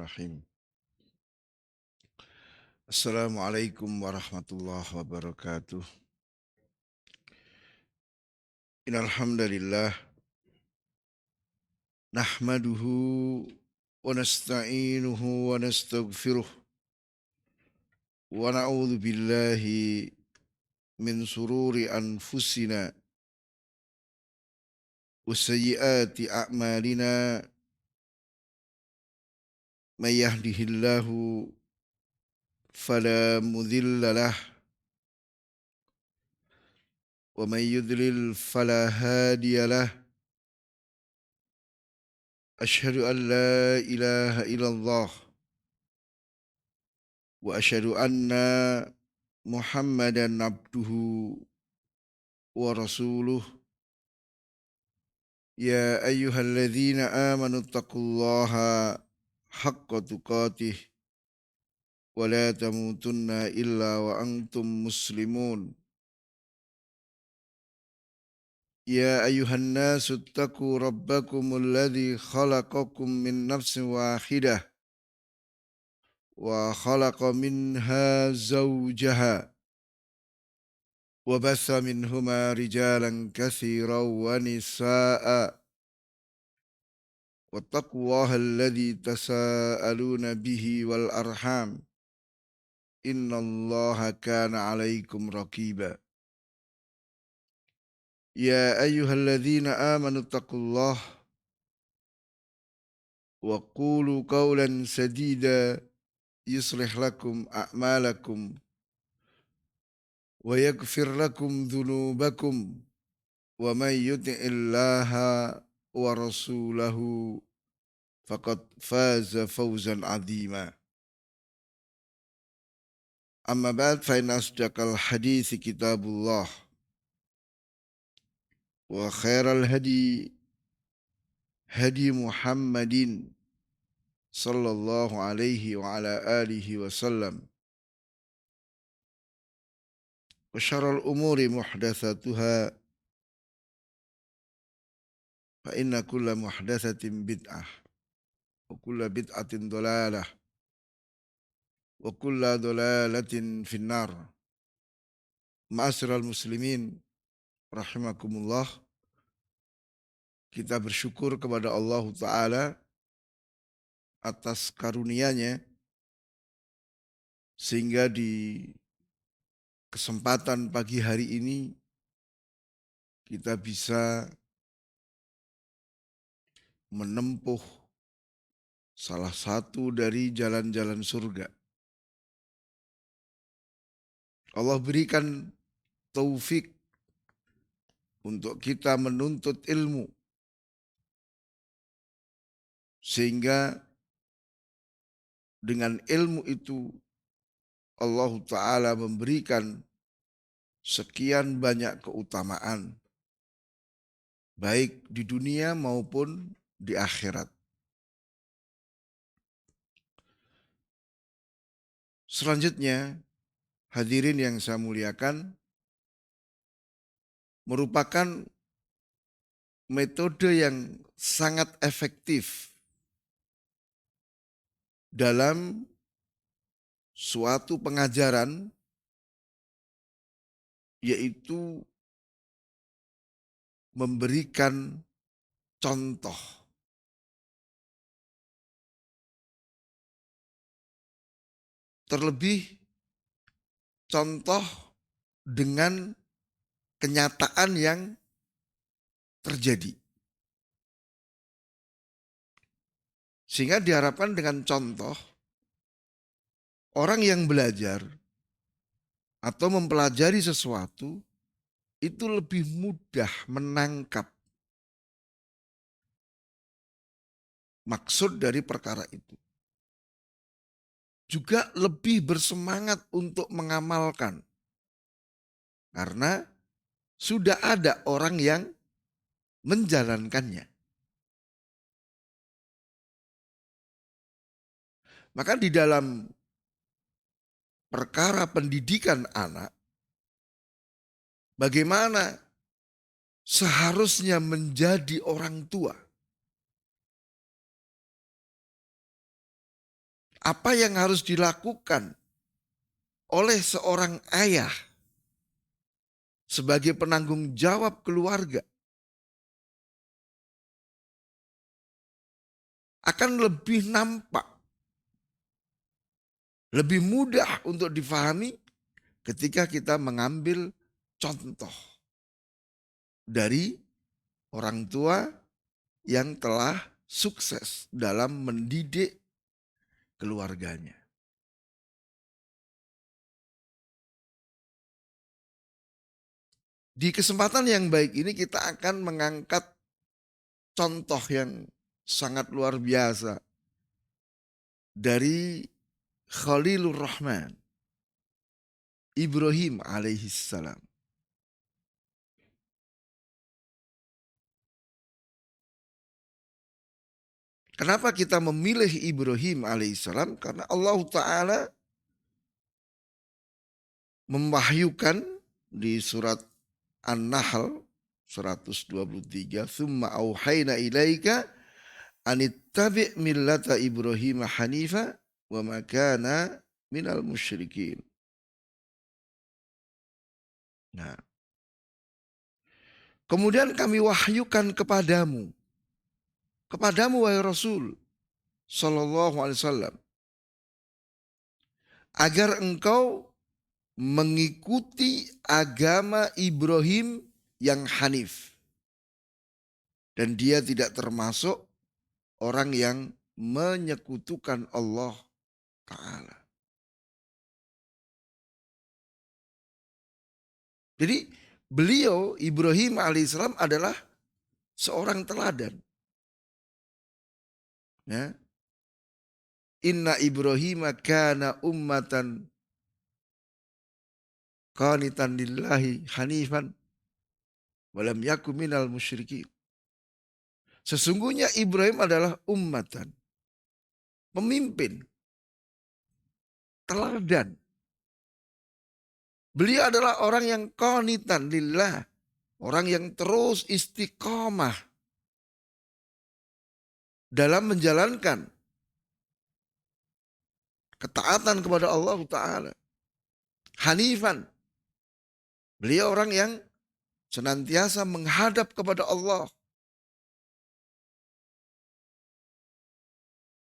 Bismillahirrahmanirrahim. Assalamualaikum warahmatullahi wabarakatuh. Innal hamdalillah nahmaduhu wa nasta'inuhu wa nastaghfiruh wa na'udzu billahi min sururi anfusina wa sayyiati a'malina may yahdihillahu fala mudilla lah wa may yudlil fala hadiya lah. Asyhadu an la ilaha illallah wa asyhadu anna Muhammadan abduhu wa rasuluh. Ya ayyuhalladzina amanu taqullaha haqqa tuqatih wa la tamutunna illa wa antum muslimun. Ya ayyuhan nasu taqu rabbakumul ladzi khalaqakum min nafsin wahidah wa khalaqa minha zawjaha wa batha minhuma rijalan katsiran wa nisaa'a wattaqullaha alladzi tasaaluna bihi wal arham innallaha kana 'alaikum raqiba. Ya ayyuhalladzina amanu taqullaha wa qulu qawlan sadida yuslih lakum a'malakum wa yaghfir lakum dhunubakum wa may yuti'illaha wa rasulahu faqad faza fawzan 'azima. Amma ba'd fa inna asdaqal hadithi kitabullah wa khairal hadi hadi Muhammadin sallallahu alaihi wa ala alihi wasallam wa syarrul umuri muhdatsatuha fa inna kulla muhdatsatin bid'ah wa kulla bid'atin dhalalah wa kulla dhalalatin finnar. Ma'asyiral muslimin rahimakumullah, kita bersyukur kepada Allah Ta'ala atas karunia-Nya sehingga di kesempatan pagi hari ini kita bisa menempuh salah satu dari jalan-jalan surga. Allah berikan taufik untuk kita menuntut ilmu sehingga dengan ilmu itu Allah Ta'ala memberikan sekian banyak keutamaan baik di dunia maupun di akhirat. Selanjutnya, hadirin yang saya muliakan, merupakan metode yang sangat efektif dalam suatu pengajaran, yaitu memberikan contoh. Terlebih contoh dengan kenyataan yang terjadi. Sehingga diharapkan dengan contoh, orang yang belajar atau mempelajari sesuatu itu lebih mudah menangkap maksud dari perkara itu. Juga lebih bersemangat untuk mengamalkan. Karena sudah ada orang yang menjalankannya. Maka di dalam perkara pendidikan anak, bagaimana seharusnya menjadi orang tua. Apa yang harus dilakukan oleh seorang ayah sebagai penanggung jawab keluarga akan lebih nampak, lebih mudah untuk difahami ketika kita mengambil contoh dari orang tua yang telah sukses dalam mendidik keluarganya. Di kesempatan yang baik ini kita akan mengangkat contoh yang sangat luar biasa dari Khalilur Rahman, Ibrahim alaihissalam. Kenapa kita memilih Ibrahim alaihissalam? Karena Allah Ta'ala mewahyukan di surat An-Nahl 123, "Tsumma auhayna ilaika anittabi' millata Ibrahim hanifa wa ma kana minal musyrikin." Nah, kemudian kami wahyukan kepadamu wahai Rasul sallallahu alaihi wasallam, agar engkau mengikuti agama Ibrahim yang hanif. Dan dia tidak termasuk orang yang menyekutukan Allah Ta'ala. Jadi beliau Ibrahim alaihissalam adalah seorang teladan. Ya. Inna Ibrahim kana ummatan qanitan lillahi hanifan walam yaku minal musyrikin. Sesungguhnya Ibrahim adalah ummatan, pemimpin, teladan. Beliau adalah orang yang qanitan lillah, orang yang terus istiqomah dalam menjalankan ketaatan kepada Allah Ta'ala. Hanifan, beliau orang yang senantiasa menghadap kepada Allah.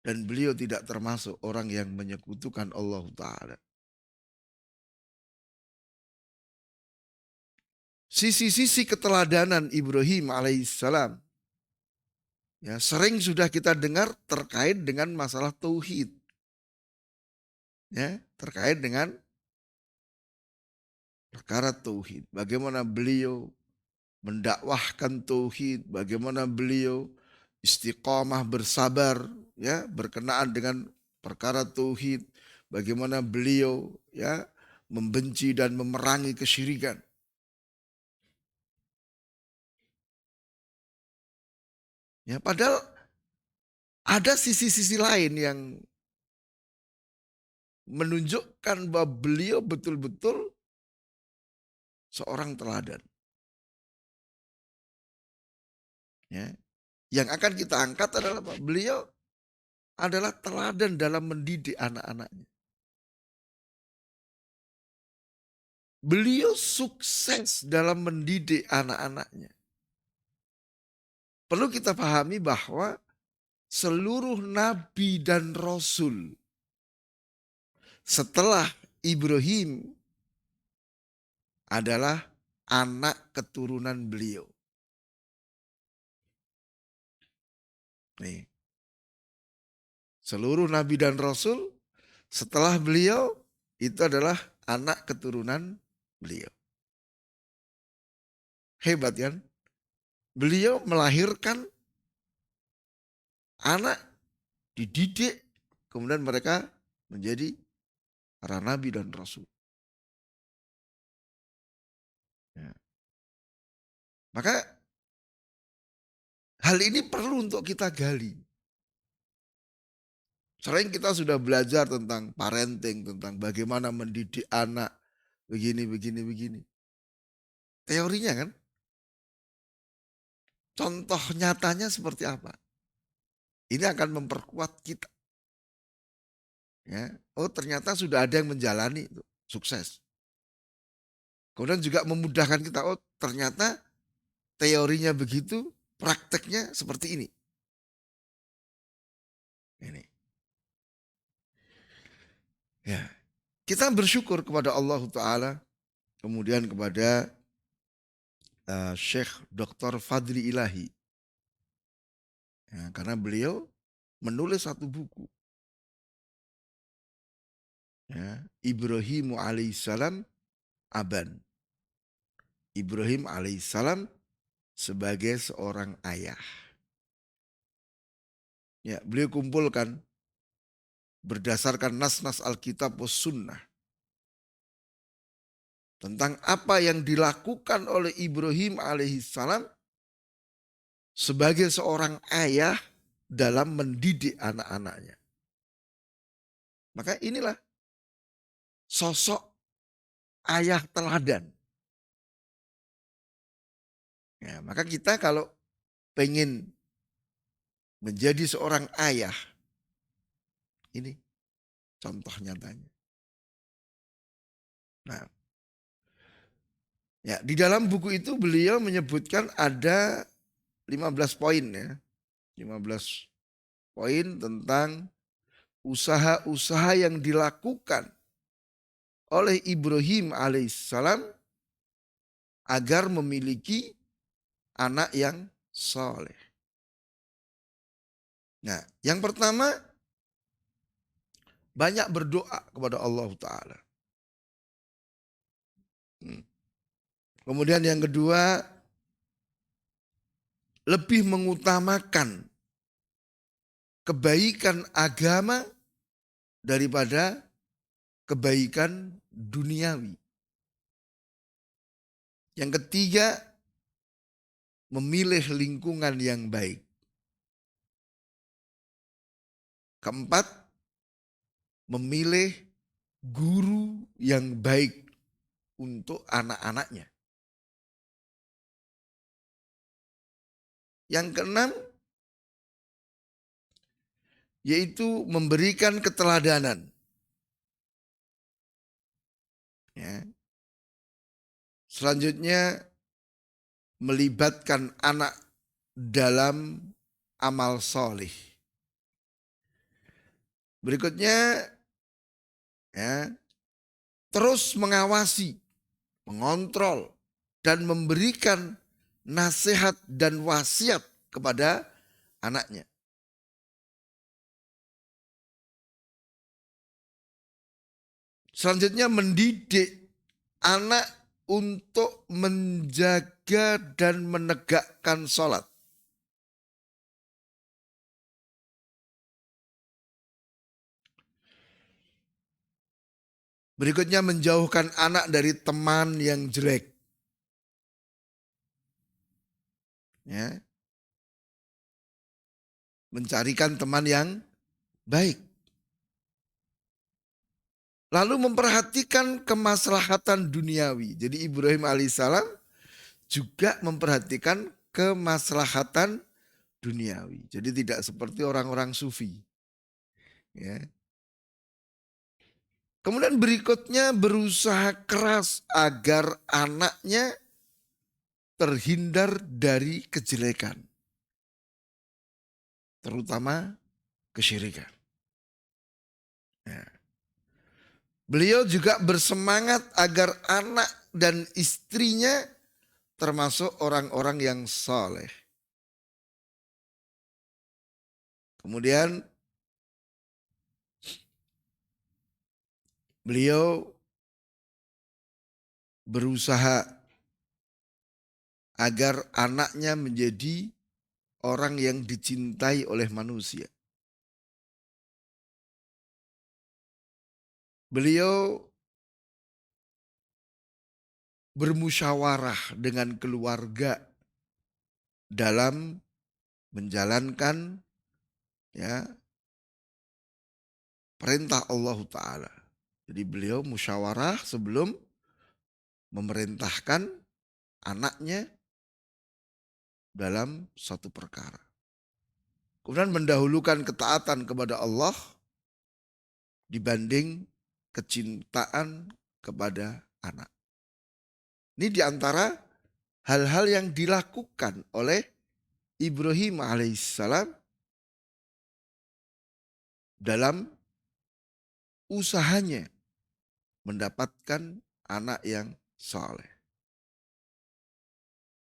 Dan beliau tidak termasuk orang yang menyekutukan Allah Ta'ala. Sisi-sisi keteladanan Ibrahim alaihissalam ya, sering sudah kita dengar terkait dengan masalah tauhid. Ya, terkait dengan perkara tauhid. Bagaimana beliau mendakwahkan tauhid, bagaimana beliau istiqamah bersabar ya berkenaan dengan perkara tauhid, bagaimana beliau ya membenci dan memerangi kesyirikan. Ya, padahal ada sisi-sisi lain yang menunjukkan bahwa beliau betul-betul seorang teladan. Ya. Yang akan kita angkat adalah apa? Beliau adalah teladan dalam mendidik anak-anaknya. Beliau sukses dalam mendidik anak-anaknya. Perlu kita pahami bahwa seluruh nabi dan rasul setelah Ibrahim adalah anak keturunan beliau. Nih. Seluruh nabi dan rasul setelah beliau itu adalah anak keturunan beliau. Hebat kan? Beliau melahirkan anak, dididik, kemudian mereka menjadi para nabi dan rasul. Ya. Maka hal ini perlu untuk kita gali. Sering kita sudah belajar tentang parenting, tentang bagaimana mendidik anak, begini, begini, begini. Teorinya kan, contoh nyatanya seperti apa? Ini akan memperkuat kita. Ya, oh ternyata sudah ada yang menjalani itu, sukses. Kemudian juga memudahkan kita, oh ternyata teorinya begitu, prakteknya seperti ini. Ini. Ya, kita bersyukur kepada Allah Ta'ala, kemudian kepada Syekh Dr. Fadli Ilahi. Ya, karena beliau menulis satu buku. Ya, Ibrahim alaihissalam aban. Ibrahim alaihissalam sebagai seorang ayah. Ya, beliau kumpulkan berdasarkan nas-nas Alkitab was Sunnah tentang apa yang dilakukan oleh Ibrahim alaihissalam sebagai seorang ayah dalam mendidik anak-anaknya. Maka inilah sosok ayah teladan. Ya, maka kita kalau pengen menjadi seorang ayah, ini contoh nyatanya. Nah, ya di dalam buku itu beliau menyebutkan ada 15 poin ya. 15 poin tentang usaha-usaha yang dilakukan oleh Ibrahim alaihissalam agar memiliki anak yang soleh. Nah, yang pertama banyak berdoa kepada Allah Ta'ala. Kemudian yang kedua, lebih mengutamakan kebaikan agama daripada kebaikan duniawi. Yang ketiga, memilih lingkungan yang baik. Keempat, memilih guru yang baik untuk anak-anaknya. Yang keenam, yaitu memberikan keteladanan. Ya. Selanjutnya, melibatkan anak dalam amal soleh. Berikutnya, ya, terus mengawasi, mengontrol, dan memberikan nasihat dan wasiat kepada anaknya. Selanjutnya mendidik anak untuk menjaga dan menegakkan sholat. Berikutnya menjauhkan anak dari teman yang jelek. Ya. Mencarikan teman yang baik. Lalu memperhatikan kemaslahatan duniawi. Jadi Ibrahim alaihissalam juga memperhatikan kemaslahatan duniawi. Jadi tidak seperti orang-orang sufi. Ya. Kemudian berikutnya berusaha keras agar anaknya terhindar dari kejelekan. Terutama kesyirikan. Ya. Beliau juga bersemangat agar anak dan istrinya termasuk orang-orang yang saleh. Kemudian beliau berusaha agar anaknya menjadi orang yang dicintai oleh manusia. Beliau bermusyawarah dengan keluarga dalam menjalankan ya perintah Allah Ta'ala. Jadi beliau musyawarah sebelum memerintahkan anaknya dalam satu perkara. Kemudian mendahulukan ketaatan kepada Allah dibanding kecintaan kepada anak. Ini diantara hal-hal yang dilakukan oleh Ibrahim alaihissalam dalam usahanya mendapatkan anak yang saleh.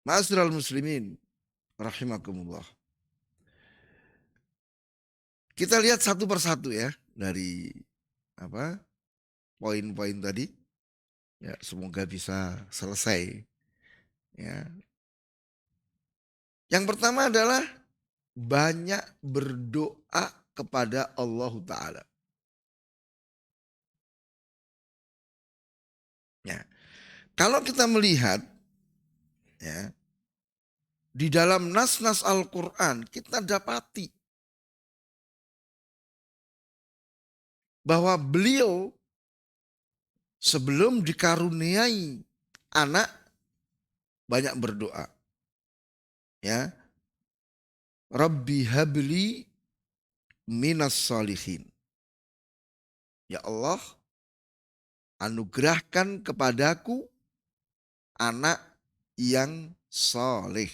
Ma'asyiral muslimin rahimakumullah. Kita lihat satu persatu ya dari poin-poin tadi. Ya, semoga bisa selesai. Ya. Yang pertama adalah banyak berdoa kepada Allah Ta'ala. Ya. Kalau kita melihat ya, di dalam nas-nas Al-Quran kita dapati bahwa beliau sebelum dikaruniai anak banyak berdoa. Ya. Rabbi habli minas salihin. Ya Allah, anugerahkan kepadaku anak yang soleh.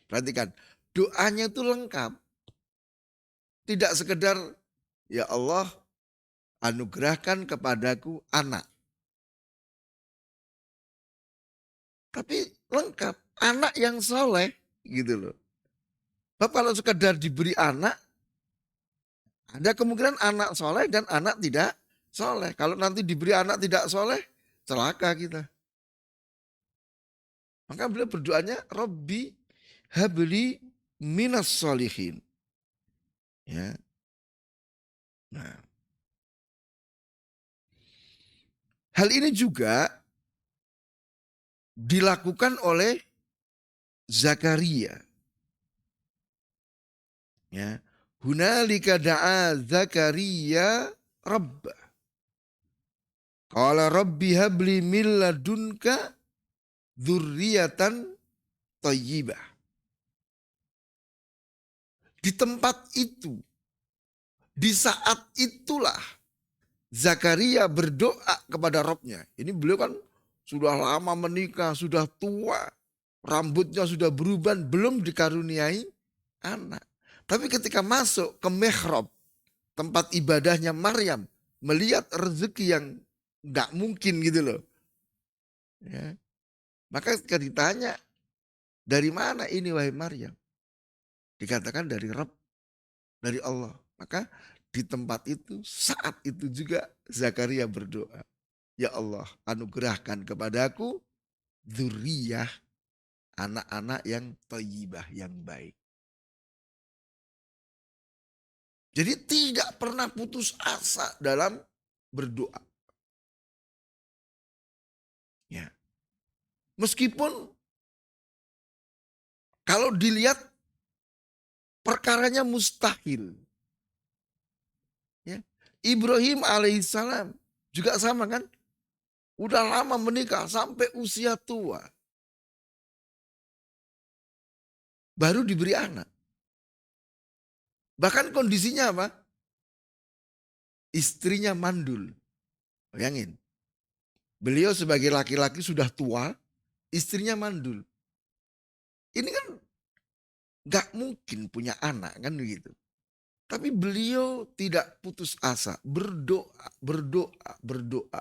Perhatikan, doanya itu lengkap. Tidak sekedar, ya Allah, anugerahkan kepadaku anak. Tapi lengkap, anak yang soleh gitu loh. Bapak kalau sekedar diberi anak, ada kemungkinan anak soleh dan anak tidak soleh. Kalau nanti diberi anak tidak soleh, celaka kita. Maka beliau berdoanya, Rabbi habli minas solihin. Ya. Nah, hal ini juga dilakukan oleh Zakaria. Ya. Hunalika da'a Zakaria Rabbah. Qala Rabbi habli min ladunka dzurriatan thayyibah. Di tempat itu, di saat itulah Zakaria berdoa kepada Rabb-nya. Ini beliau kan sudah lama menikah, sudah tua, rambutnya sudah berubah, belum dikaruniai anak. Tapi ketika masuk ke mihrab, tempat ibadahnya Maryam, melihat rezeki yang nggak mungkin gitu loh. Ya. Maka ketika ditanya, dari mana ini wahai Maryam? Dikatakan dari Rabb, dari Allah. Maka di tempat itu, saat itu juga Zakaria berdoa. Ya Allah, anugerahkan kepadaku dzurriyah, anak-anak yang thayyibah, yang baik. Jadi tidak pernah putus asa dalam berdoa. Ya. Meskipun kalau dilihat perkaranya mustahil. Ya. Ibrahim alaihissalam juga sama kan. Udah lama menikah sampai usia tua. Baru diberi anak. Bahkan kondisinya apa? Istrinya mandul. Bayangin. Beliau sebagai laki-laki sudah tua, istrinya mandul. Ini kan gak mungkin punya anak kan begitu. Tapi beliau tidak putus asa, berdoa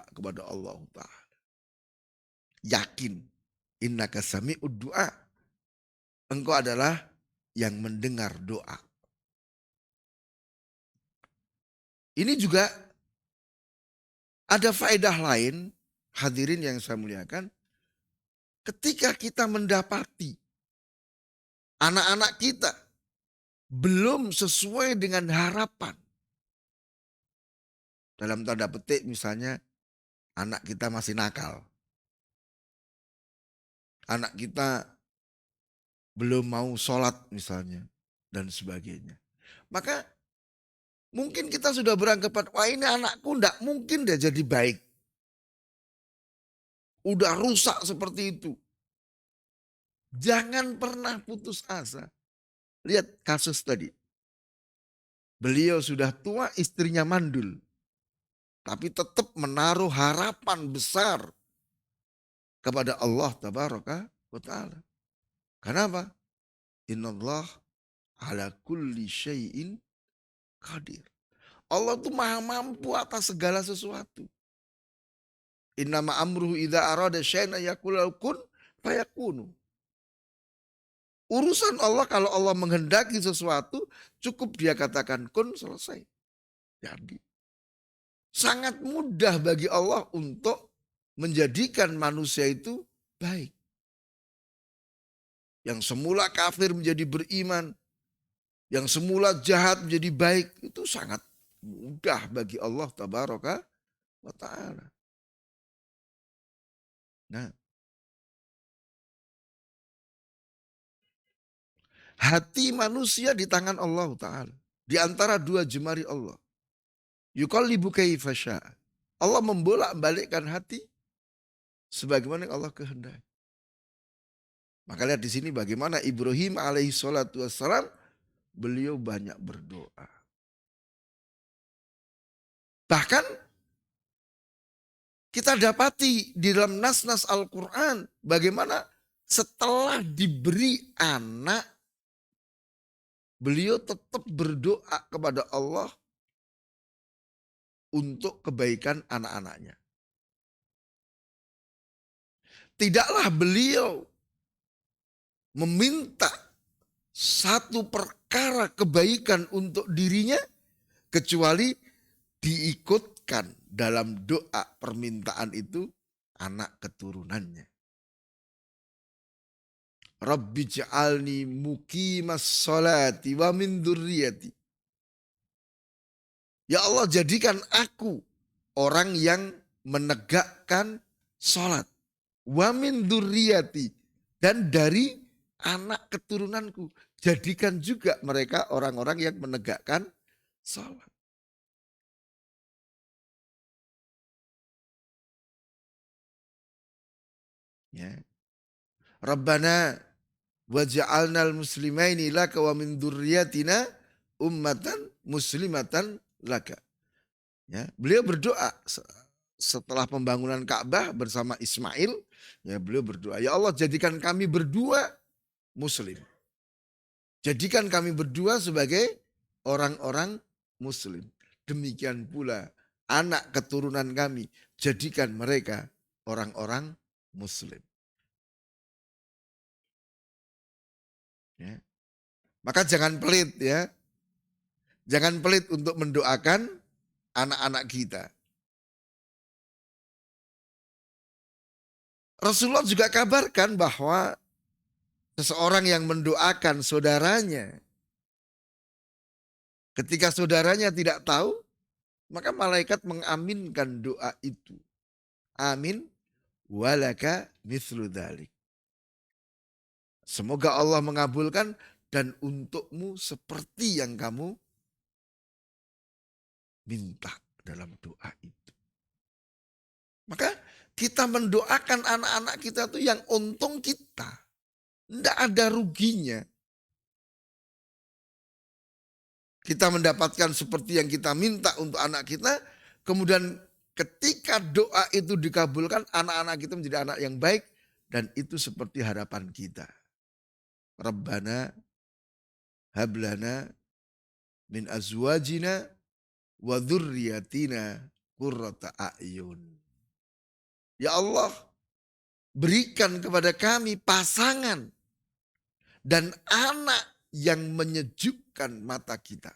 kepada Allah Ta'ala. Yakin, innaka sami'ud du'a. Engkau adalah yang mendengar doa. Ini juga ada faedah lain, hadirin yang saya muliakan. Ketika kita mendapati anak-anak kita belum sesuai dengan harapan. Dalam tanda petik misalnya anak kita masih nakal. Anak kita belum mau sholat misalnya dan sebagainya. Maka mungkin kita sudah beranggapan, wah ini anakku enggak mungkin dia jadi baik. Udah rusak seperti itu. Jangan pernah putus asa. Lihat kasus tadi. Beliau sudah tua, istrinya mandul. tapi tetap menaruh harapan besar kepada Allah tabaraka wa ta'ala. Kenapa? Innallah ala kulli syai'in qadir. Allah itu maha mampu atas segala sesuatu. Innama amruhu idza arada syai'an yaqulu kun fayakunu. Urusan Allah kalau Allah menghendaki sesuatu, cukup dia katakan kun, selesai. Jadi sangat mudah bagi Allah untuk menjadikan manusia itu baik. Yang semula kafir menjadi beriman, yang semula jahat menjadi baik, itu sangat mudah bagi Allah tabaraka wa ta'ala. Nah, hati manusia di tangan Allah Ta'ala. Di antara dua jemari Allah. Yuqallibu kaifa syaa. Allah membolak-balikkan hati sebagaimana yang Allah kehendaki. Maka lihat di sini bagaimana Ibrahim alaihi salatu wassalam, beliau banyak berdoa. Bahkan kita dapati di dalam nas-nas Al-Quran bagaimana setelah diberi anak, beliau tetap berdoa kepada Allah untuk kebaikan anak-anaknya. Tidaklah beliau meminta satu perkara kebaikan untuk dirinya kecuali diikutkan dalam doa permintaan itu anak keturunannya. Rabbi ja'alni muqimas sholati wa min dzurriyyati. Ya Allah, jadikan aku orang yang menegakkan sholat. Wa min dzurriyyati, dan dari anak keturunanku. Jadikan juga mereka orang-orang yang menegakkan sholat. Ya. Rabbana waj'alnal muslimaini laka wa min dzurriyyatina ummatan muslimatan laka. Ya, beliau berdoa setelah pembangunan Ka'bah bersama Ismail, ya beliau berdoa, ya Allah jadikan kami berdua muslim. Jadikan kami berdua sebagai orang-orang muslim. Demikian pula anak keturunan kami, jadikan mereka orang-orang muslim. Ya. Maka jangan pelit ya. Jangan pelit untuk mendoakan anak-anak kita. Rasulullah juga kabarkan bahwa seseorang yang mendoakan saudaranya, ketika saudaranya tidak tahu, maka malaikat mengaminkan doa itu. Amin walaka mithlu dzalik. Semoga Allah mengabulkan dan untukmu seperti yang kamu minta dalam doa itu. Maka kita mendoakan anak-anak kita itu yang untung kita. Tidak ada ruginya. Kita mendapatkan seperti yang kita minta untuk anak kita. Kemudian ketika doa itu dikabulkan, anak-anak kita menjadi anak yang baik. Dan itu seperti harapan kita. Rabbana hablana min azwajina wa dzurriyyatina qurrata a'yun. Ya Allah, berikan kepada kami pasangan dan anak yang menyejukkan mata kita.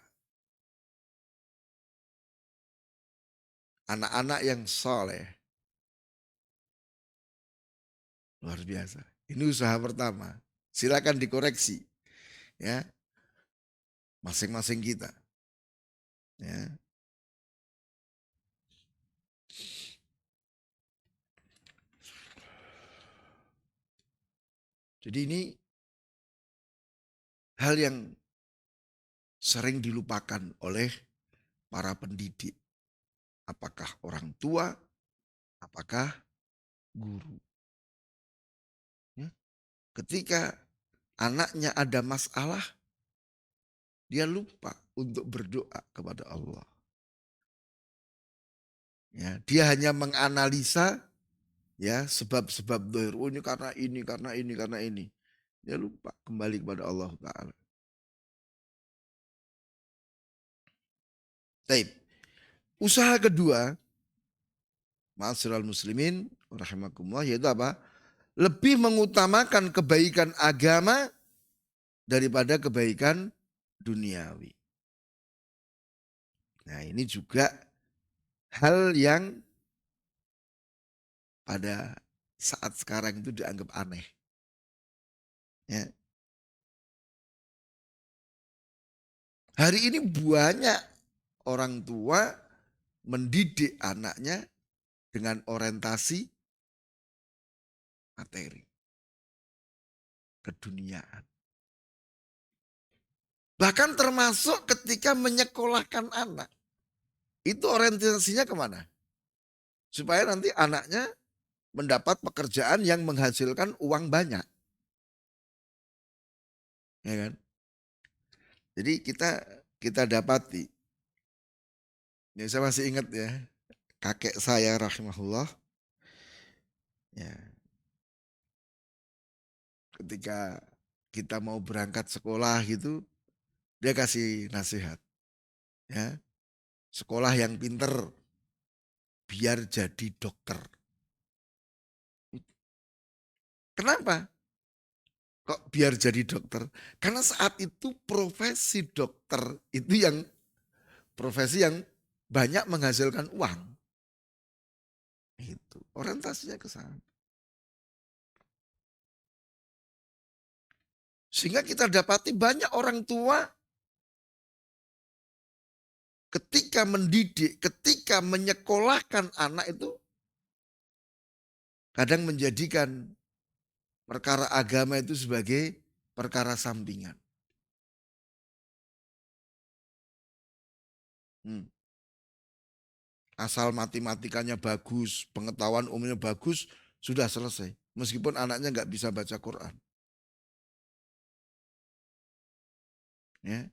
Anak-anak yang soleh. Luar biasa. Ini usaha pertama. Silakan dikoreksi. Ya, masing-masing kita. Ya. Jadi ini hal yang sering dilupakan oleh para pendidik. Apakah orang tua, apakah guru. Ya. Ketika anaknya ada masalah, dia lupa untuk berdoa kepada Allah. Ya, dia hanya menganalisa ya sebab-sebab dohir. Oh ini karena ini, karena ini, karena ini. Dia lupa kembali kepada Allah Ta'ala. Baik. Usaha kedua, ma'asyiral muslimin, rahimakumullah, yaitu apa? Lebih mengutamakan kebaikan agama daripada kebaikan duniawi. Nah ini juga hal yang pada saat sekarang itu dianggap aneh. Ya. Hari ini banyak orang tua mendidik anaknya dengan orientasi materi, keduniaan. Bahkan termasuk ketika menyekolahkan anak. Itu orientasinya kemana? Supaya nanti anaknya mendapat pekerjaan yang menghasilkan uang banyak. Ya kan? Jadi kita dapati. Ya saya masih ingat ya. Kakek saya rahimahullah. Ya, ketika kita mau berangkat sekolah gitu. Dia kasih nasihat. Ya, sekolah yang pinter. Biar jadi dokter. Kenapa? Kok biar jadi dokter? Karena saat itu profesi dokter itu yang profesi yang banyak menghasilkan uang. Itu orientasinya ke sana. Sehingga kita dapati banyak orang tua ketika mendidik, ketika menyekolahkan anak itu kadang menjadikan perkara agama itu sebagai perkara sampingan. Hmm. Asal matematikanya bagus, pengetahuan umumnya bagus, sudah selesai. Meskipun anaknya nggak bisa baca Quran. Ya.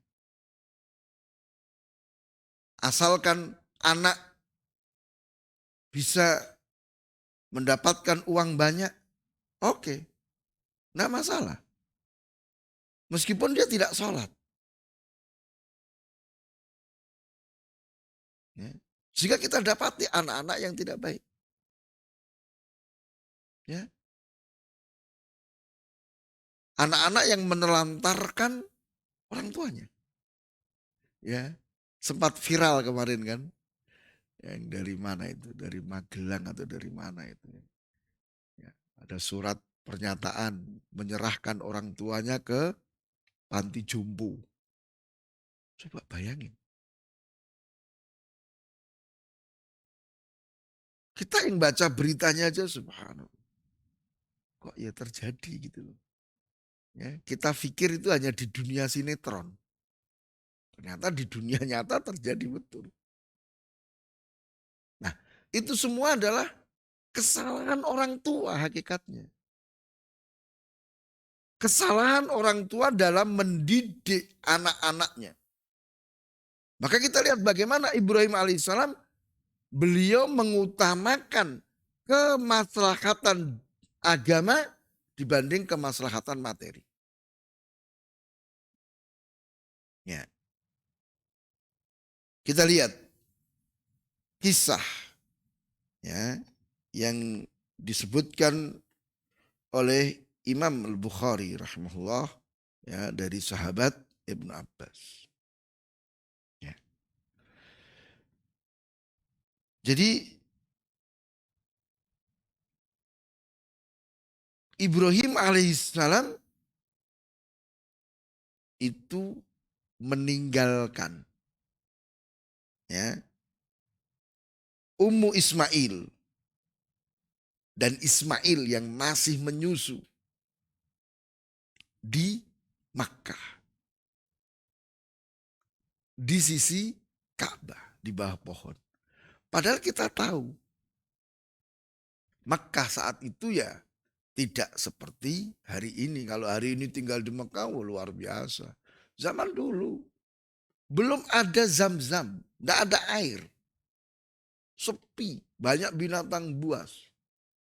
Asalkan anak bisa mendapatkan uang banyak, oke, nggak masalah. Meskipun dia tidak sholat. Ya. Sehingga kita dapati anak-anak yang tidak baik. Ya. Anak-anak yang menelantarkan orang tuanya. Ya. Sempat viral kemarin kan. Yang dari mana itu? Dari Magelang atau dari mana itu. Ya. Ada surat pernyataan menyerahkan orang tuanya ke panti jompo. Coba bayangin. Kita yang baca beritanya aja subhanallah. Kok ya terjadi gitu loh. Ya, kita pikir itu hanya di dunia sinetron. Ternyata di dunia nyata terjadi betul. Nah, itu semua adalah kesalahan orang tua hakikatnya. Kesalahan orang tua dalam mendidik anak-anaknya. Maka kita lihat bagaimana Ibrahim alaihissalam beliau mengutamakan kemaslahatan agama dibanding kemaslahatan materi. Ya. Kita lihat kisah ya yang disebutkan oleh Imam Al-Bukhari rahimahullah ya dari sahabat Ibnu Abbas. Ya. Jadi Ibrahim alaihissalam itu meninggalkan ya Ummu Ismail dan Ismail yang masih menyusu di Makkah di sisi Ka'bah di bawah pohon. Padahal kita tahu Makkah saat itu ya tidak seperti hari ini. Kalau hari ini tinggal di Mekah, wah, luar biasa. Zaman dulu belum ada zam-zam, tidak ada air. sepi, banyak binatang buas.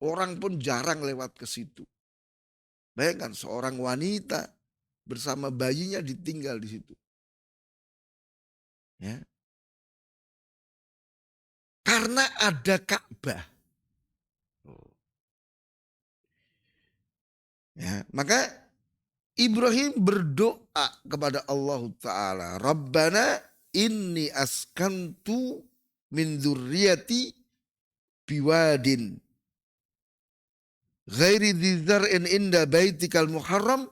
Orang pun jarang lewat ke situ. Bayangkan seorang wanita bersama bayinya ditinggal di situ. Ya. Karena ada Ka'bah. Ya, maka Ibrahim berdoa kepada Allah Ta'ala. Rabbana inni askantu min dzurriyyati biwadin ghairi dzar'in inda baitikal muharram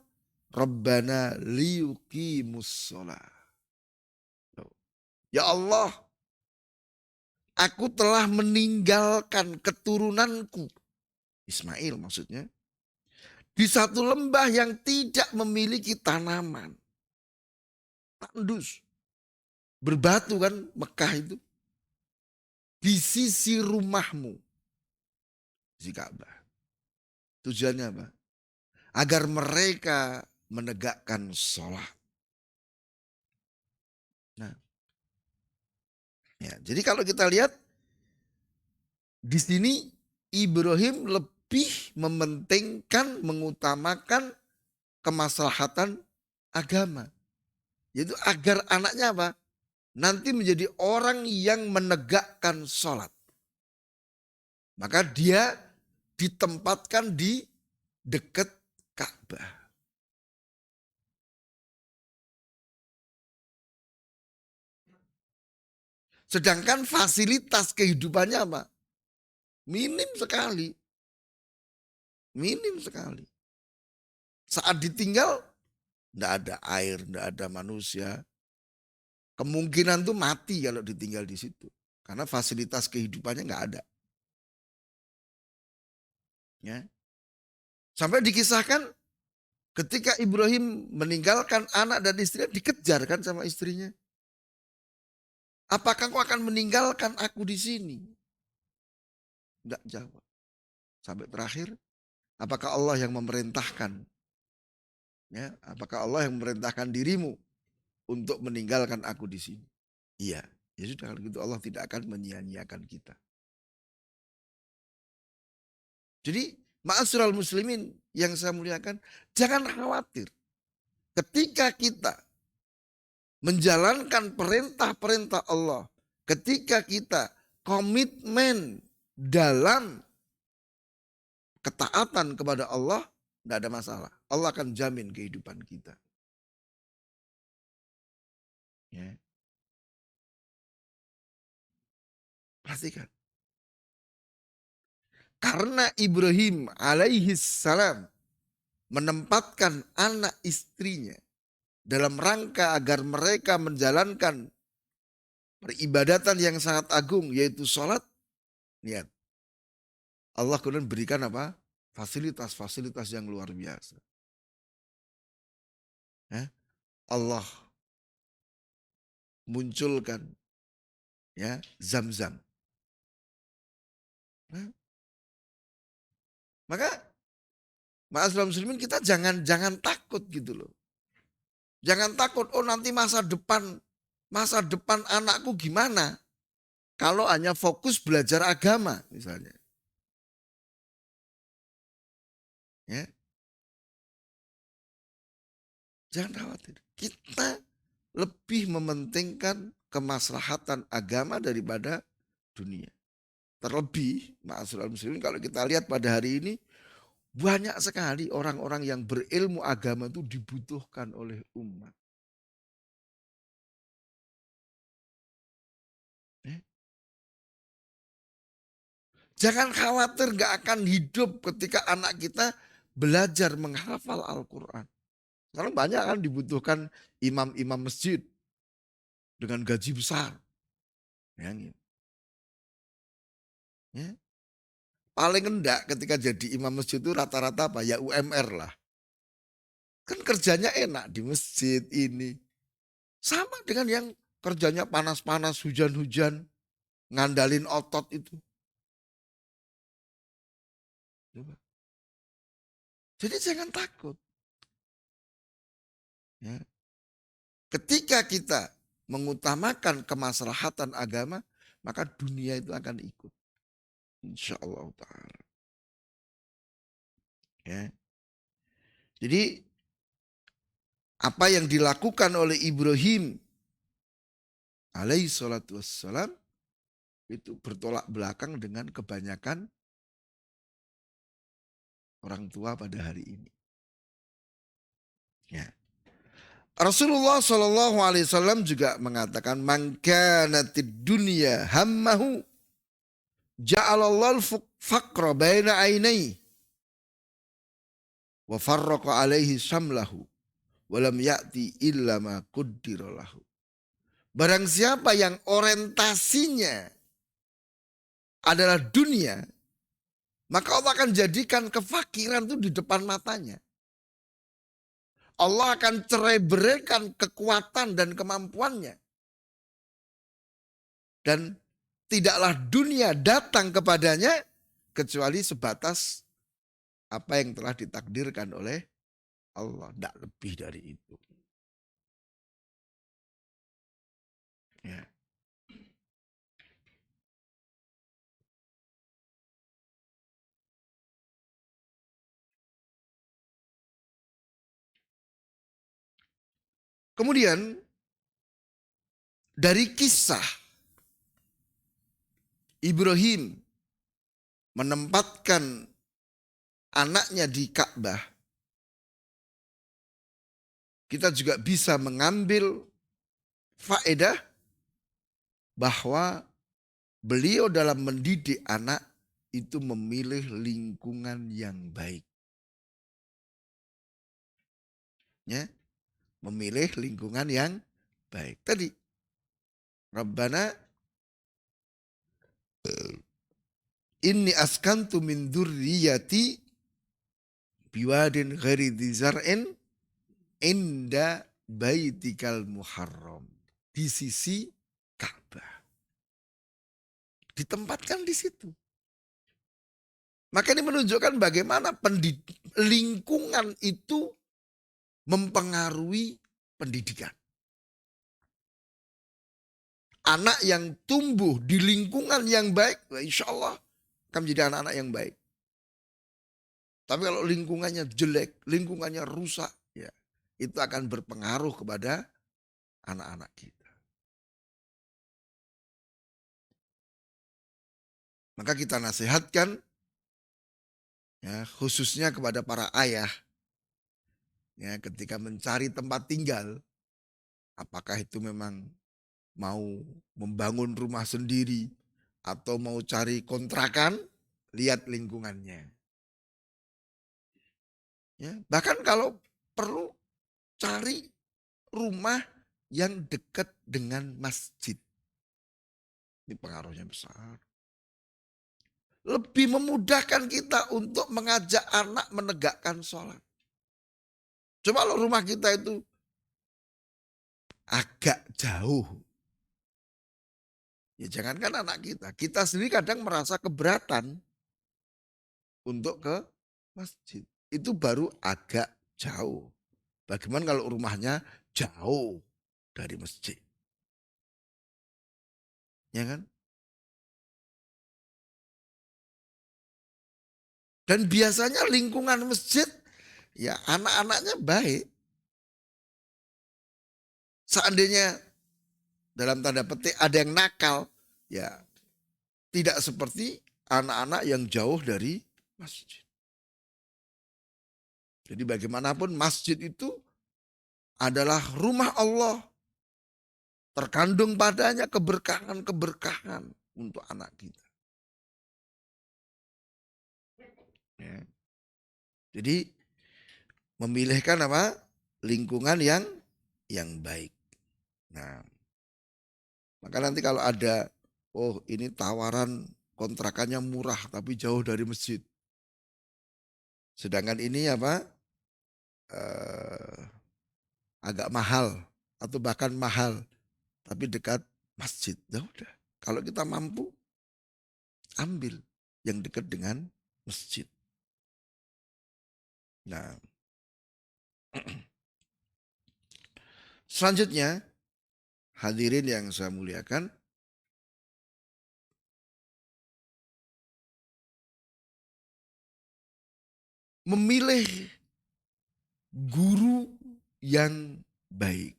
Rabbana liyuqimus shalah. Ya Allah, aku telah meninggalkan keturunanku. Ismail maksudnya. Di satu lembah yang tidak memiliki tanaman. Tandus. Berbatu kan Mekah itu. Di sisi rumahmu. Di Ka'bah. Tujuannya apa? Agar mereka menegakkan sholat. Nah, ya, jadi kalau kita lihat di sini Ibrahim lebih mementingkan, mengutamakan kemaslahatan agama. Yaitu agar anaknya apa? Nanti menjadi orang yang menegakkan sholat. Maka dia ditempatkan di dekat Ka'bah. Sedangkan fasilitas kehidupannya apa? Minim sekali. Minim sekali. Saat ditinggal, tidak ada air, tidak ada manusia. Kemungkinan tuh mati kalau ditinggal di situ. Karena fasilitas kehidupannya nggak ada. Ya. Sampai dikisahkan ketika Ibrahim meninggalkan anak dan istrinya, dikejar kan sama istrinya. Apakah kau akan meninggalkan aku di sini? Enggak jawab. Sampai terakhir, apakah Allah yang memerintahkan? Ya, apakah Allah yang memerintahkan dirimu untuk meninggalkan aku di sini? Iya, ya sudah kalau gitu Allah tidak akan menyia-nyiakan kita. Jadi ma'asyiral muslimin yang saya muliakan, jangan khawatir. Ketika kita menjalankan perintah-perintah Allah, ketika kita komitmen dalam ketaatan kepada Allah, tidak ada masalah. Allah akan jamin kehidupan kita. Ya. Perhatikan. Karena Ibrahim alaihi salam menempatkan anak istrinya dalam rangka agar mereka menjalankan peribadatan yang sangat agung yaitu sholat. Lihat. Allah kemudian berikan apa? Fasilitas-fasilitas yang luar biasa. Ya. Allah munculkan ya Zam-Zam. Nah, maka ma'asyiral muslimin kita jangan takut gitu loh. Jangan takut, oh nanti masa depan anakku gimana? Kalau hanya fokus belajar agama misalnya. Ya, jangan khawatir. Kita lebih mementingkan kemaslahatan agama daripada dunia. Terlebih, ma'asyiral muslimin kalau kita lihat pada hari ini banyak sekali orang-orang yang berilmu agama itu dibutuhkan oleh umat. Ya. Jangan khawatir gak akan hidup ketika anak kita belajar menghafal Al-Quran. Sekarang banyak kan dibutuhkan imam-imam masjid dengan gaji besar. Bayangin. Ya. Paling enggak ketika jadi imam masjid itu rata-rata apa? Ya UMR lah. Kan kerjanya enak di masjid ini. Sama dengan yang kerjanya panas-panas, hujan-hujan, ngandalin otot itu. Coba. Jadi jangan takut. Ya. Ketika kita mengutamakan kemaslahatan agama, maka dunia itu akan ikut. Insya Allah Ta'ala. Ya. Jadi apa yang dilakukan oleh Ibrahim alaihi salatu wassalam itu bertolak belakang dengan kebanyakan orang tua pada hari ini. Ya. Rasulullah Shallallahu Alaihi Wasallam juga mengatakan, "Man kanatid dunya hammahu, ja'alallahu al-faqra baina ainai, wa farraqa alaihi samlahu, wa lam ya'ti illa ma qaddara lahu." Barang siapa yang orientasinya adalah dunia, maka Allah akan jadikan kefakiran itu di depan matanya. Allah akan cerai beraikan kekuatan dan kemampuannya. Dan tidaklah dunia datang kepadanya kecuali sebatas apa yang telah ditakdirkan oleh Allah. Tidak lebih dari itu. Ya. Kemudian dari kisah Ibrahim menempatkan anaknya di Ka'bah, kita juga bisa mengambil faedah bahwa beliau dalam mendidik anak itu memilih lingkungan yang baik. Ya, memilih lingkungan yang baik. Tadi, Rabbana inni askantu min dzurriyyati biwadin ghairi dzar'in inda baitikal muharram. Di sisi Ka'bah. Ditempatkan di situ. Maka ini menunjukkan bagaimana lingkungan itu mempengaruhi pendidikan. Anak yang tumbuh di lingkungan yang baik, insya Allah akan menjadi anak-anak yang baik. Tapi kalau lingkungannya jelek, lingkungannya rusak, ya itu akan berpengaruh kepada anak-anak kita. Maka kita nasihatkan, ya, khususnya kepada para ayah, ya, ketika mencari tempat tinggal, apakah itu memang mau membangun rumah sendiri atau mau cari kontrakan, lihat lingkungannya. Ya, bahkan kalau perlu cari rumah yang dekat dengan masjid. Ini pengaruhnya besar. Lebih memudahkan kita untuk mengajak anak menegakkan sholat. Coba kalau rumah kita itu agak jauh. Ya jangankan anak kita sendiri kadang merasa keberatan untuk ke masjid. Itu baru agak jauh. Bagaimana kalau rumahnya jauh dari masjid? Ya kan? Dan biasanya lingkungan masjid, ya anak-anaknya baik. Seandainya dalam tanda petik ada yang nakal, ya tidak seperti anak-anak yang jauh dari masjid. Jadi bagaimanapun masjid itu adalah rumah Allah. Terkandung padanya keberkahan-keberkahan untuk anak kita. Ya. Jadi memilihkan apa? Lingkungan yang baik. Nah, maka nanti kalau ada, oh ini tawaran kontrakannya murah tapi jauh dari masjid. Sedangkan ini apa? Agak mahal atau bahkan mahal tapi dekat masjid. Ya udah. Kalau kita mampu ambil yang dekat dengan masjid. Nah, selanjutnya hadirin yang saya muliakan, memilih guru yang baik.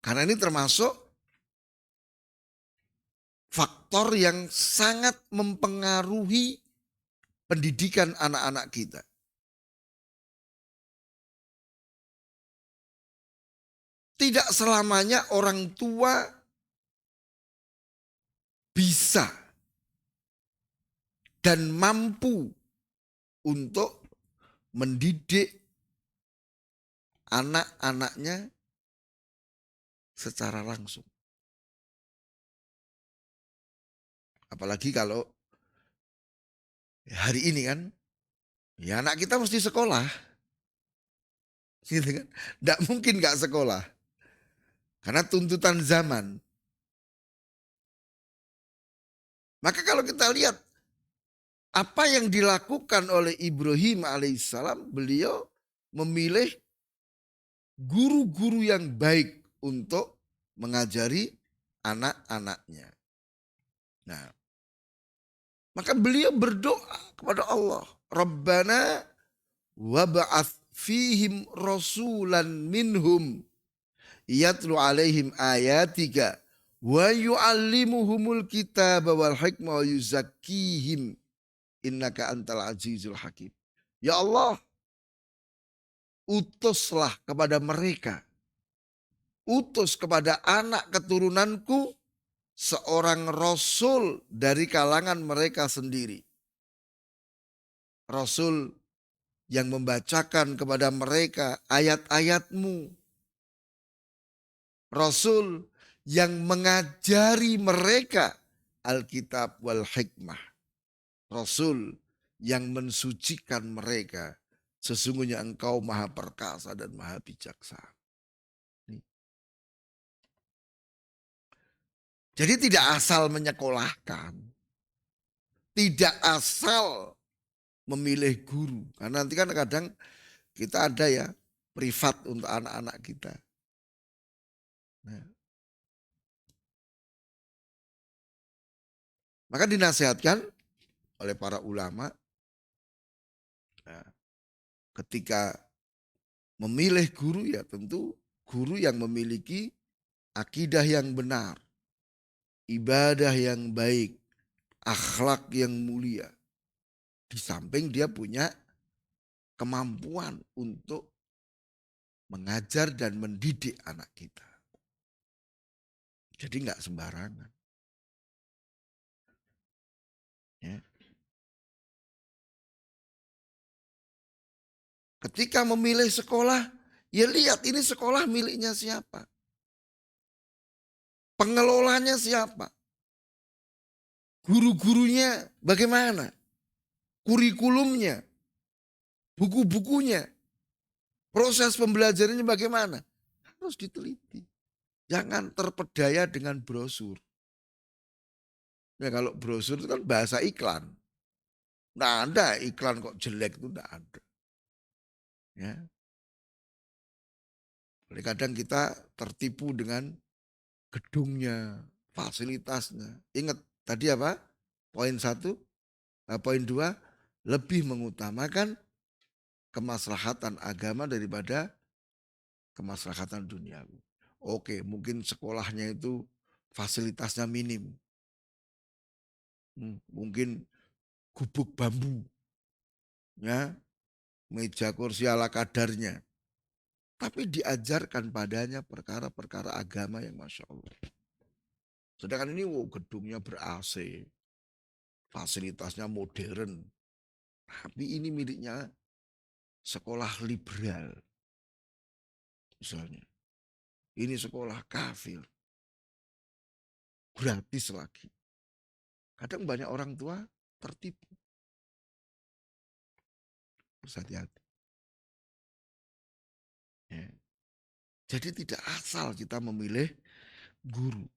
Karena ini termasuk faktor yang sangat mempengaruhi pendidikan anak-anak kita. Tidak selamanya orang tua bisa dan mampu untuk mendidik anak-anaknya secara langsung. Apalagi kalau hari ini kan, ya anak kita mesti sekolah. Gitu kan. Nggak mungkin nggak sekolah. Karena tuntutan zaman. Maka kalau kita lihat apa yang dilakukan oleh Ibrahim alaihissalam, beliau memilih guru-guru yang baik untuk mengajari anak-anaknya. Nah, maka beliau berdoa kepada Allah, Rabbana wab'ats fihim rasulan minhum yatlu alaihim ayatika wa yu'allimuhumul kitaba wal hikmah wa yuzakkihim innaka antal azizul hakim. Ya Allah, utuslah kepada mereka, utus kepada anak keturunanku seorang rasul dari kalangan mereka sendiri. Rasul yang membacakan kepada mereka ayat-ayatmu. Rasul yang mengajari mereka Alkitab wal hikmah. Rasul yang mensucikan mereka. Sesungguhnya engkau maha perkasa dan maha bijaksana. Jadi tidak asal menyekolahkan. Tidak asal memilih guru. Karena nanti kan kadang kita ada ya privat untuk anak-anak kita. Nah, maka dinasihatkan oleh para ulama nah, ketika memilih guru ya tentu guru yang memiliki akidah yang benar, ibadah yang baik, akhlak yang mulia. Di samping dia punya kemampuan untuk mengajar dan mendidik anak kita. Jadi nggak sembarangan. Ya. Ketika memilih sekolah, ya lihat ini sekolah miliknya siapa. Pengelolanya siapa. Guru-gurunya bagaimana. Kurikulumnya, buku-bukunya, proses pembelajarannya bagaimana. Harus diteliti. Jangan terpedaya dengan brosur. Ya kalau brosur itu kan bahasa iklan. Nggak ada iklan kok jelek itu nggak ada. Ya. Kadang kita tertipu dengan gedungnya, fasilitasnya. Ingat tadi apa? Poin 1, poin 2, lebih mengutamakan kemaslahatan agama daripada kemaslahatan duniawi. Oke, mungkin sekolahnya itu fasilitasnya minim. Mungkin gubuk bambu, ya, meja kursi ala kadarnya. Tapi diajarkan padanya perkara-perkara agama yang Masya Allah. Sedangkan ini gedungnya ber-AC, fasilitasnya modern. Tapi ini miliknya sekolah liberal. Misalnya, ini sekolah kafir. Gratis lagi. Kadang banyak orang tua tertipu. Harus hati-hati. Ya. Jadi tidak asal kita memilih guru.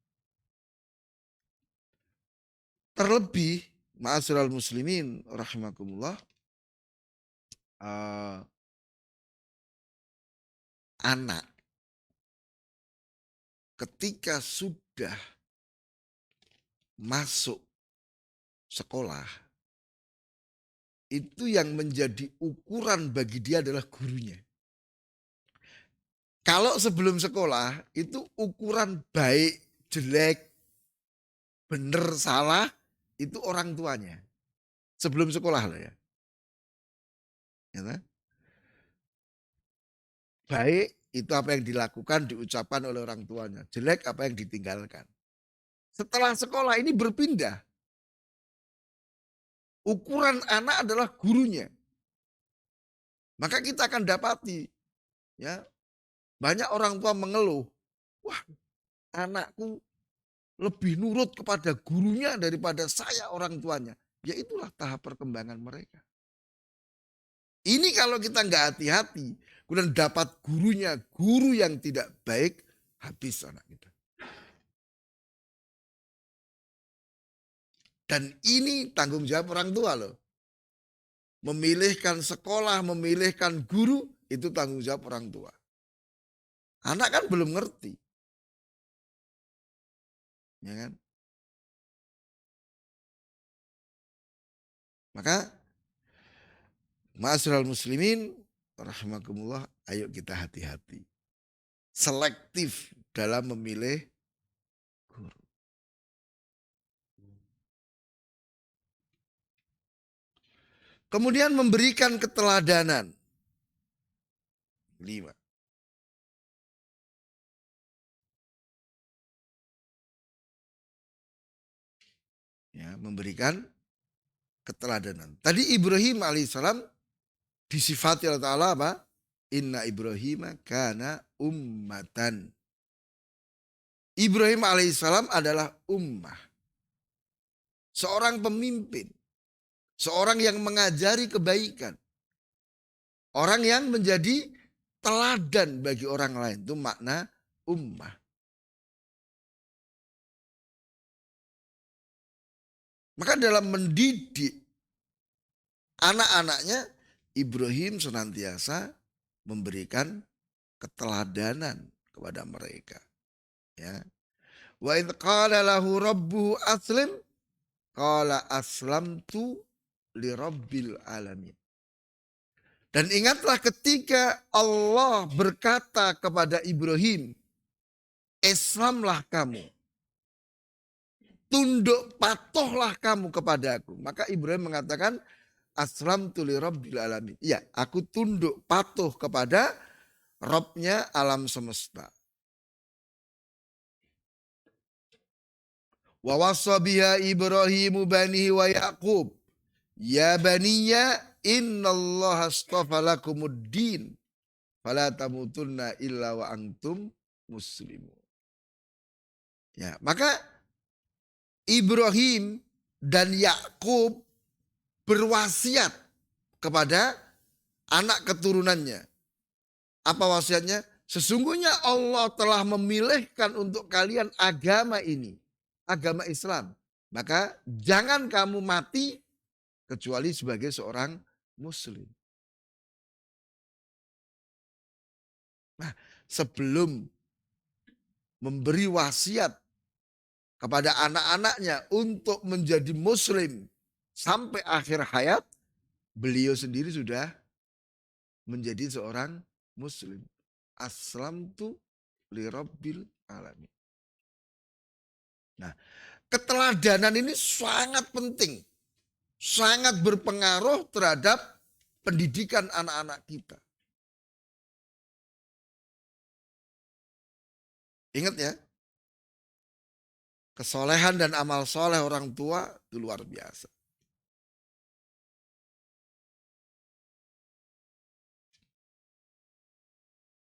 Terlebih, ma'asyiral muslimin rahimakumullah, anak ketika sudah masuk sekolah, itu yang menjadi ukuran bagi dia adalah gurunya. Kalau sebelum sekolah itu ukuran baik, jelek, benar, salah itu orang tuanya. Sebelum sekolah loh ya. Ya kan? Baik itu apa yang dilakukan, diucapkan oleh orang tuanya. Jelek apa yang ditinggalkan. Setelah sekolah ini berpindah. Ukuran anak adalah gurunya. Maka kita akan dapati ya banyak orang tua mengeluh. Wah, anakku lebih nurut kepada gurunya daripada saya orang tuanya. Ya itulah tahap perkembangan mereka. Ini kalau kita nggak hati-hati, kemudian dapat gurunya, guru yang tidak baik, habis anak kita. Dan ini tanggung jawab orang tua loh. Memilihkan sekolah, memilihkan guru, itu tanggung jawab orang tua. Anak kan belum ngerti. Ya kan? Maka ma'asyiral muslimin rahimakumullah, ayo kita hati-hati. Selektif dalam memilih guru. Kemudian memberikan keteladanan. 5. Ya, memberikan keteladanan. Tadi Ibrahim alaihissalam disifati oleh Ta'ala apa? Inna Ibrahim kana ummatan. Ibrahim alaihissalam adalah ummah. Seorang pemimpin. Seorang yang mengajari kebaikan. Orang yang menjadi teladan bagi orang lain. Itu makna ummah. Maka dalam mendidik anak-anaknya, Ibrahim senantiasa memberikan keteladanan kepada mereka. Ya. Wa idh qala lahu rabbuhu aslim qala aslamtu li rabbil alamin. Dan ingatlah ketika Allah berkata kepada Ibrahim, Islamlah kamu. Tunduk patuhlah kamu kepadaku. Maka Ibrahim mengatakan, aslamtu li rabbil alamin. Ya, aku tunduk patuh kepada Robnya alam semesta. Wa wassa biha Ibrahimu banihi wa Yaqub. Ya baniya innallaha astafa lakumuddin. Fala tamutunna illa wa antum muslimun. Ya, maka Ibrahim dan Yakub berwasiat kepada anak keturunannya. Apa wasiatnya? Sesungguhnya Allah telah memilihkan untuk kalian agama ini. Agama Islam. Maka jangan kamu mati kecuali sebagai seorang muslim. Nah, sebelum memberi wasiat kepada anak-anaknya untuk menjadi muslim sampai akhir hayat, beliau sendiri sudah menjadi seorang muslim. Aslamtu li rabbil alamin. Nah, keteladanan ini sangat penting. Sangat berpengaruh terhadap pendidikan anak-anak kita. Ingat ya, kesolehan dan amal soleh orang tua itu luar biasa.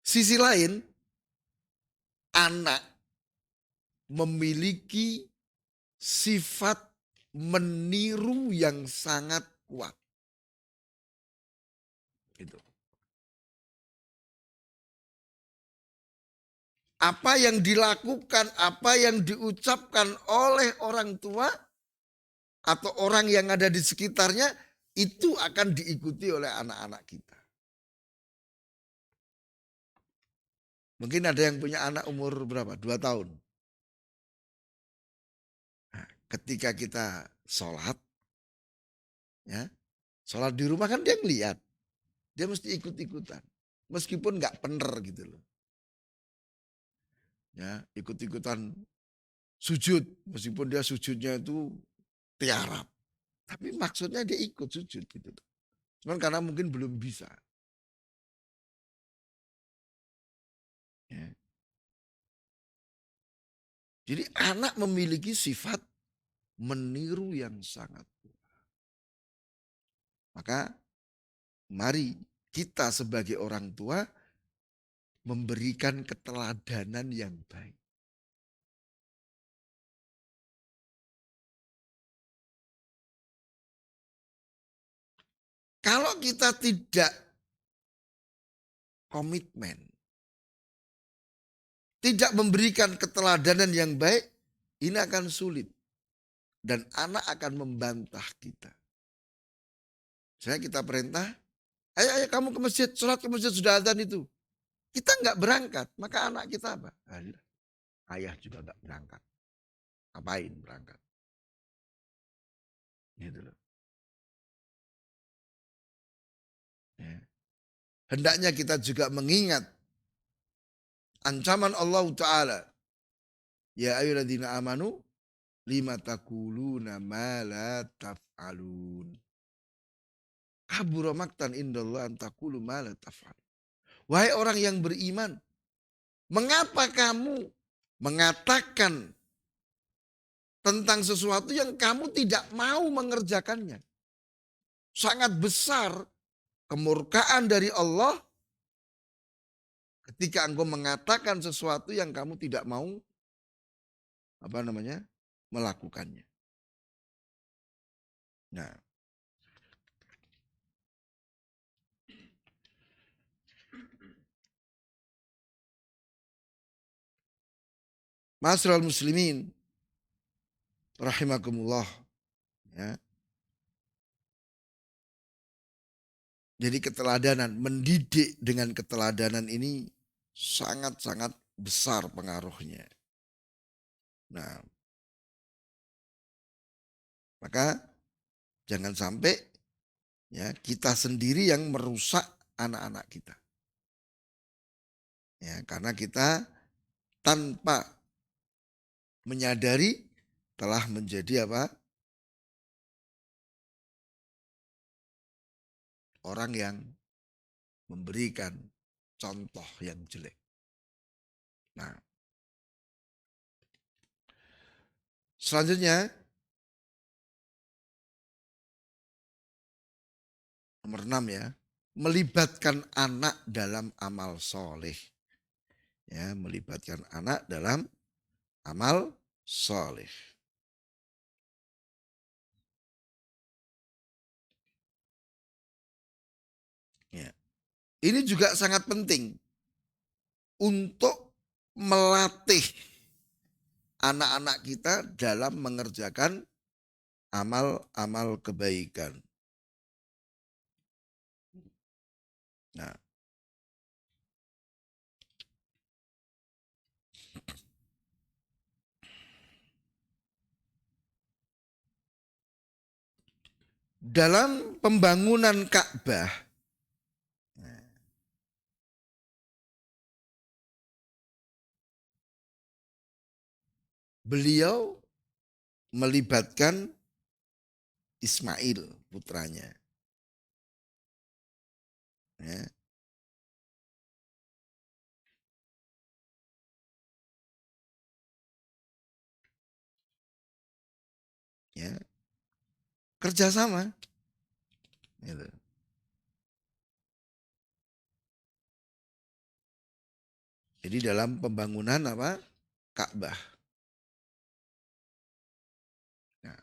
Sisi lain, anak memiliki sifat meniru yang sangat kuat. Gitu. Apa yang dilakukan, apa yang diucapkan oleh orang tua atau orang yang ada di sekitarnya itu akan diikuti oleh anak-anak kita. Mungkin ada yang punya anak umur berapa? 2 tahun. Nah, ketika kita sholat, ya, Sholat di rumah kan dia ngeliat. Dia mesti ikut-ikutan. Meskipun nggak bener gitu loh. Ya, ikut-ikutan sujud. Meskipun dia sujudnya itu tiarap. Tapi maksudnya dia ikut sujud gitu. Cuman karena mungkin belum bisa. Ya. Jadi anak memiliki sifat meniru yang sangat kuat. Maka mari kita sebagai orang tua memberikan keteladanan yang baik. Kalau kita tidak komitmen, tidak memberikan keteladanan yang baik, ini akan sulit. Dan anak akan membantah kita. Saya kita perintah, ayo kamu ke masjid, sholat ke masjid sudah azan itu. Kita nggak berangkat, maka anak kita apa? Ayah juga nggak berangkat. Ngapain berangkat? Gitu loh. Ya. Hendaknya kita juga mengingat ancaman Allah Ta'ala. Ya ayyuhalladzina amanu lima takuluna ma la taf'alun. Kabura maktan indallah antakulu ma la taf'alun. Wahai orang yang beriman, mengapa kamu mengatakan tentang sesuatu yang kamu tidak mau mengerjakannya? Sangat besar kemurkaan dari Allah ketika engkau mengatakan sesuatu yang kamu tidak mau melakukannya. Nah, Ma'asyiral muslimin rahimakumullah, ya. Jadi keteladanan, mendidik dengan keteladanan ini sangat-sangat besar pengaruhnya. Nah, maka jangan sampai ya kita sendiri yang merusak anak-anak kita. Ya, karena kita tanpa menyadari telah menjadi apa? Orang yang memberikan contoh yang jelek. Nah, selanjutnya nomor 6 ya, melibatkan anak dalam amal soleh. Ya, melibatkan anak dalam amal soleh. Ya. Ini juga sangat penting untuk melatih anak-anak kita dalam mengerjakan amal-amal kebaikan. Nah, dalam pembangunan Ka'bah, beliau melibatkan Ismail putranya. Ya. Ya. Kerjasama. Gitu. Jadi dalam pembangunan apa? Ka'bah. Nah.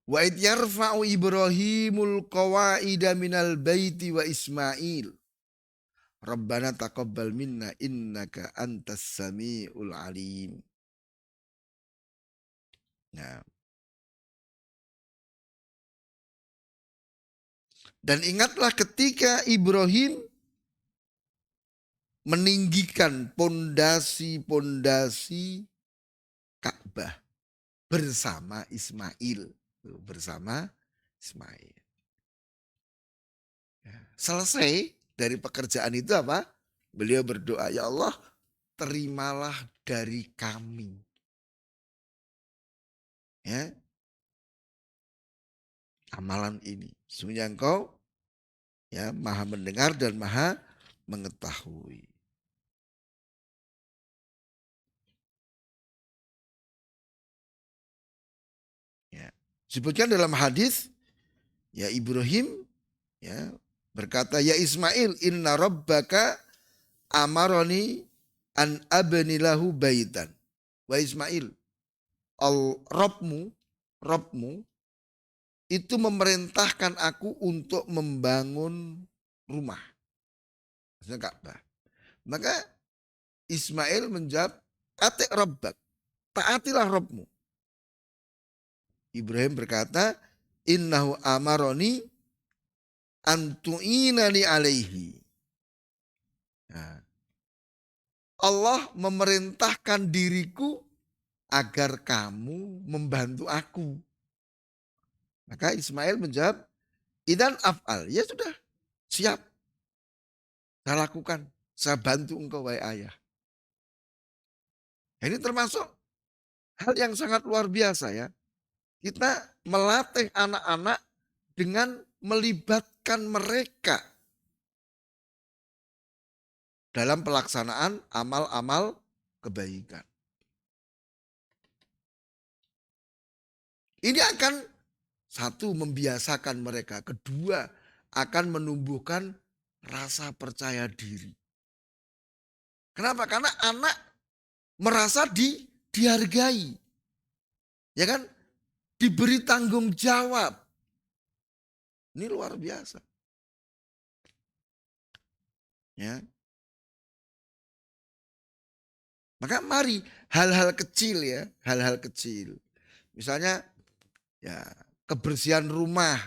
Wa id yarfa'u Ibrahimul qawaida minal baiti wa Ismail. Rabbana taqabbal minna innaka antas samiul alim. Nah. Dan ingatlah ketika Ibrahim meninggikan pondasi-pondasi Ka'bah bersama Ismail. Bersama Ismail. Selesai dari pekerjaan itu apa? Beliau berdoa, ya Allah terimalah dari kami. Ya, amalan ini. Sesungguhnya engkau ya maha mendengar dan maha mengetahui. Ya. Disebutkan dalam hadis ya Ibrahim ya berkata ya Ismail inna rabbaka amaroni an abnilahu baitan. Wa Ismail Robmu itu memerintahkan aku untuk membangun rumah. Maksudnya Ka'bah. Maka Ismail menjawab, atik rabbak, taatilah Robmu. Ibrahim berkata, innahu amaroni antu'inani alaihi. Nah, Allah memerintahkan diriku agar kamu membantu aku. Maka Ismail menjawab, idan af'al. Ya sudah, siap. Saya lakukan. Saya bantu engkau wahai ayah. Ini termasuk hal yang sangat luar biasa ya. Kita melatih anak-anak dengan melibatkan mereka dalam pelaksanaan amal-amal kebaikan. Ini akan satu membiasakan mereka, kedua akan menumbuhkan rasa percaya diri. Kenapa? Karena anak merasa dihargai. Ya kan? Diberi tanggung jawab. Ini luar biasa. Ya. Maka mari hal-hal kecil ya, hal-hal kecil. Misalnya ya kebersihan rumah.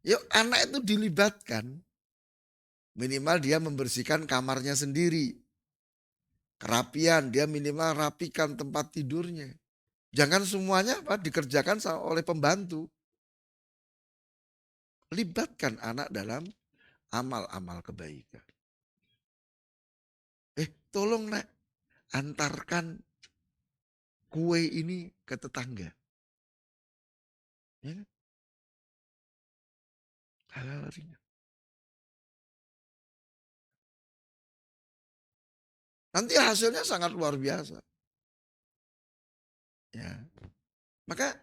Yuk anak itu dilibatkan. Minimal dia membersihkan kamarnya sendiri. Kerapian, dia minimal rapikan tempat tidurnya. Jangan semuanya apa dikerjakan oleh pembantu. Libatkan anak dalam amal-amal kebaikan. Tolong nak, antarkan kue ini ke tetangga. Ya, hal-hal ringan. Nanti hasilnya sangat luar biasa. Ya. Maka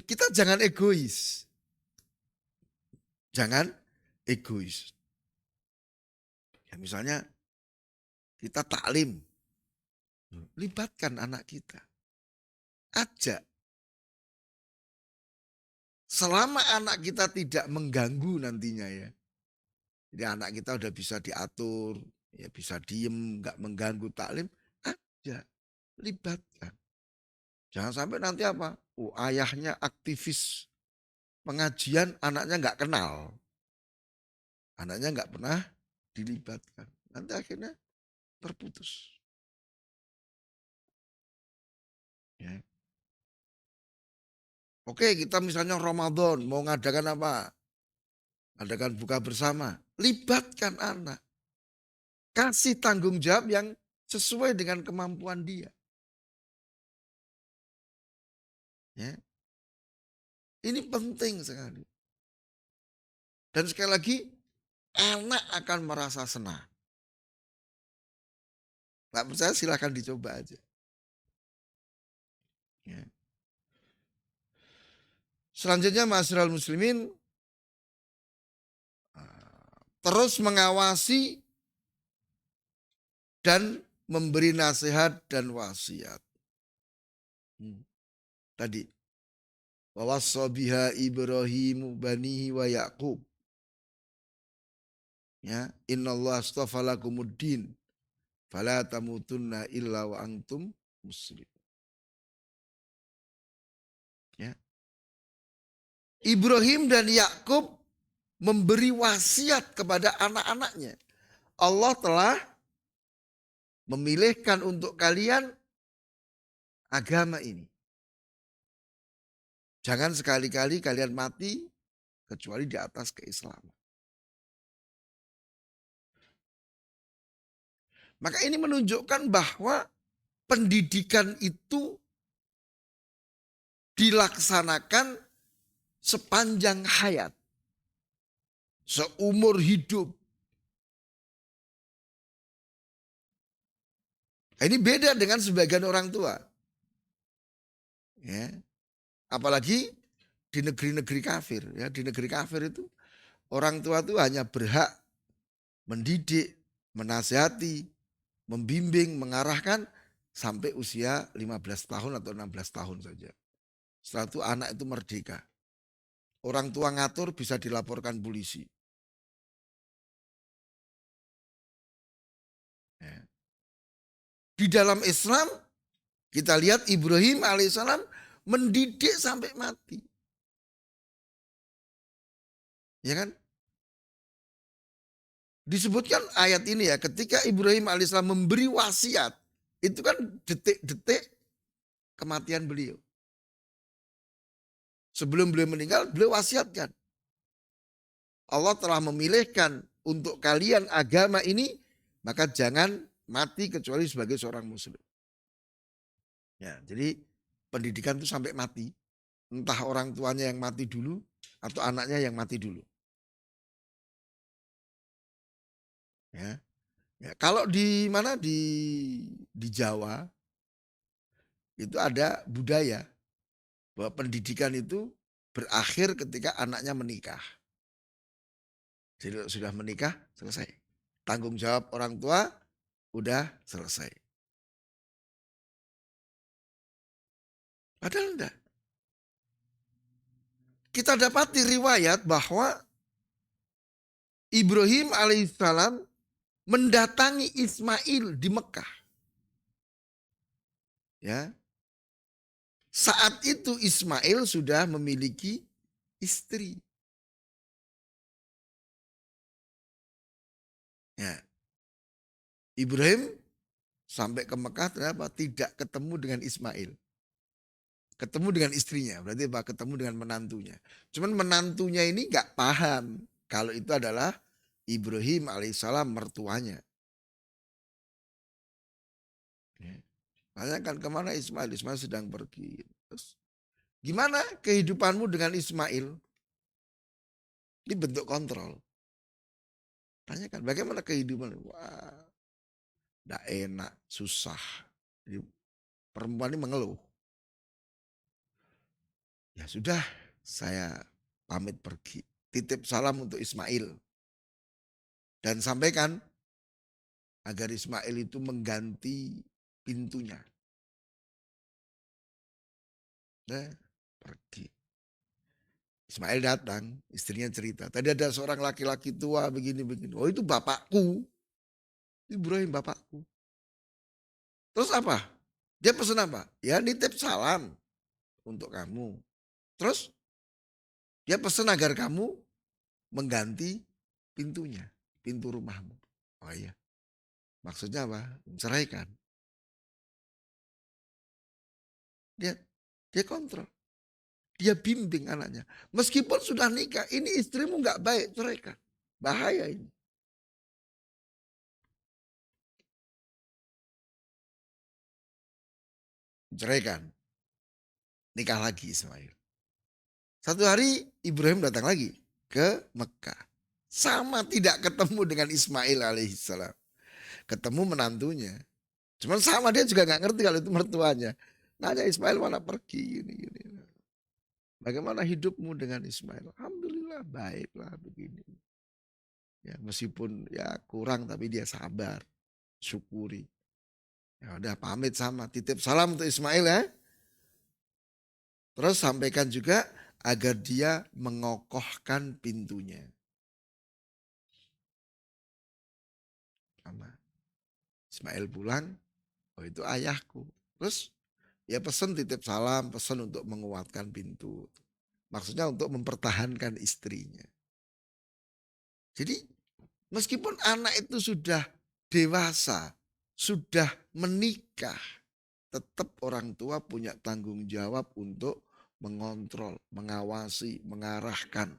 kita jangan egois. Jangan egois. Ya, misalnya kita taklim. Libatkan anak kita. Ajak. Selama anak kita tidak mengganggu nantinya ya. Jadi anak kita udah bisa diatur. Ya bisa diem, nggak mengganggu taklim. Ajak. Libatkan. Jangan sampai nanti apa? Ayahnya aktivis pengajian, anaknya nggak kenal. Anaknya nggak pernah dilibatkan. Nanti akhirnya terputus. Ya. Oke, kita misalnya Ramadan mau ngadakan apa? Adakan buka bersama. Libatkan anak. Kasih tanggung jawab yang sesuai dengan kemampuan dia. Ya. Ini penting sekali. Dan sekali lagi, anak akan merasa senang. Nggak percaya silahkan dicoba aja. Ya. Selanjutnya Ma'asyiral muslimin terus mengawasi dan memberi nasihat dan wasiat. Tadi wawassa biha Ibrahimu banihi wa Yaqub. Ya, innallaha astafa lakumuddin fala tamutunna illa wa antum muslim. Ya. Ibrahim dan Yakub memberi wasiat kepada anak-anaknya. Allah telah memilihkan untuk kalian agama ini. Jangan sekali-kali kalian mati kecuali di atas keislaman. Maka ini menunjukkan bahwa pendidikan itu dilaksanakan sepanjang hayat, seumur hidup. Nah, ini beda dengan sebagian orang tua. Ya. Apalagi di negeri-negeri kafir. Ya, di negeri kafir itu orang tua itu hanya berhak mendidik, menasihati, membimbing, mengarahkan sampai usia 15 tahun atau 16 tahun saja. Setelah itu anak itu merdeka. Orang tua ngatur bisa dilaporkan polisi. Ya. Di dalam Islam kita lihat Ibrahim alaihissalam mendidik sampai mati. Ya kan? Disebutkan ayat ini ya, ketika Ibrahim alaihissalam memberi wasiat, itu kan detik-detik kematian beliau. Sebelum beliau meninggal, beliau wasiatkan. Allah telah memilihkan untuk kalian agama ini, maka jangan mati kecuali sebagai seorang muslim. Ya, jadi pendidikan itu sampai mati. Entah orang tuanya yang mati dulu atau anaknya yang mati dulu. Ya. Ya, kalau di mana di Jawa itu ada budaya bahwa pendidikan itu berakhir ketika anaknya menikah. Jadi sudah menikah selesai. Tanggung jawab orang tua udah selesai. Padahal enggak. Kita dapati riwayat bahwa Ibrahim alaihissalam mendatangi Ismail di Mekah. Ya. Saat itu Ismail sudah memiliki istri. Ya. Ibrahim sampai ke Mekah ternyata tidak ketemu dengan Ismail. Ketemu dengan istrinya, berarti apa? Ketemu dengan menantunya. Cuman menantunya ini nggak paham kalau itu adalah Ibrahim alaihissalam mertuanya. Ya. Tanyakan kemana Ismail? Ismail sedang pergi. Terus gimana kehidupanmu dengan Ismail? Ini bentuk kontrol. Tanyakan bagaimana kehidupan? Wah, tidak enak, susah. Jadi perempuan ini mengeluh. Ya sudah, saya pamit pergi. Titip salam untuk Ismail. Dan sampaikan agar Ismail itu mengganti pintunya. Nah, pergi. Ismail datang, istrinya cerita. Tadi ada seorang laki-laki tua begini-begini. Oh itu bapakku. Ibrahim bapakku. Terus apa? Dia pesan apa? Ya nitip salam untuk kamu. Terus dia pesan agar kamu mengganti pintunya. Pintu rumahmu. Oh iya. Maksudnya apa? Menceraikan. Dia dia kontrol. Dia bimbing anaknya. Meskipun sudah nikah, ini istrimu nggak baik, ceraikan. Bahaya ini. Ceraikan. Nikah lagi Ismail. Satu hari Ibrahim datang lagi ke Mekah. Sama tidak ketemu dengan Ismail alaihissalam. Ketemu menantunya. Cuman sama dia juga nggak ngerti kalau itu mertuanya. Nanya Ismail mana pergi gini. Bagaimana hidupmu dengan Ismail? Alhamdulillah baiklah begini. Ya, meskipun ya kurang tapi dia sabar. Syukuri. Ya udah pamit sama titip salam untuk Ismail ya. Terus sampaikan juga agar dia mengokohkan pintunya. Sama. Ismail pulang, oh itu ayahku. Terus ya pesan titip salam, pesan untuk menguatkan pintu. Maksudnya untuk mempertahankan istrinya. Jadi meskipun anak itu sudah dewasa, sudah menikah, tetap orang tua punya tanggung jawab untuk mengontrol, mengawasi, mengarahkan.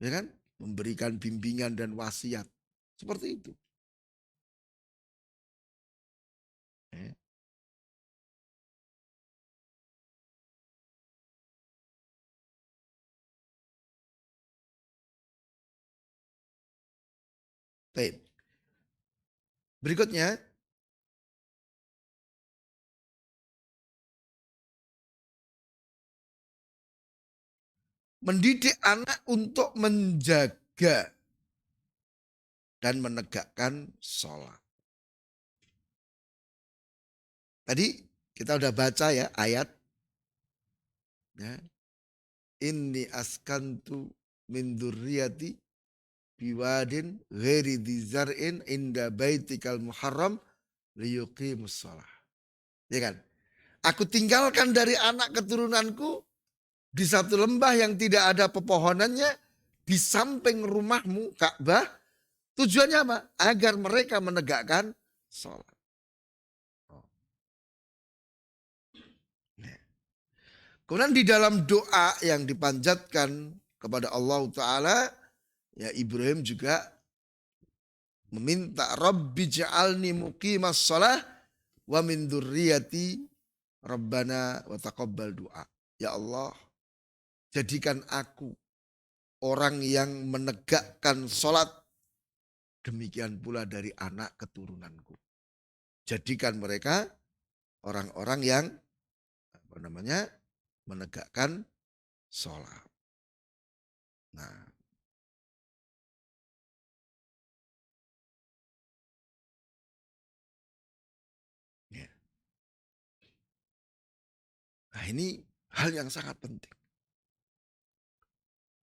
Ya kan? Memberikan bimbingan dan wasiat. Seperti itu. Ya. Baik. Berikutnya, mendidik anak untuk menjaga dan menegakkan sholat. Tadi kita udah baca ya ayat. Ya. Inni askantu min dzurriyyati biwadin ghairi dzar'in inda baitikal muharram liyuqimus shalah. Ya kan? Aku tinggalkan dari anak keturunanku di satu lembah yang tidak ada pepohonannya di samping rumahmu Ka'bah. Tujuannya apa? Agar mereka menegakkan sholat. Kemudian di dalam doa yang dipanjatkan kepada Allah Ta'ala, ya Ibrahim juga meminta Rabbi ja'alni muqimas shalah wa min dzurriyyati Rabbana wa taqabbal doa. Ya Allah, jadikan aku orang yang menegakkan sholat. Demikian pula dari anak keturunanku. Jadikan mereka orang-orang yang menegakkan sholat. Nah, ya. Nah ini hal yang sangat penting.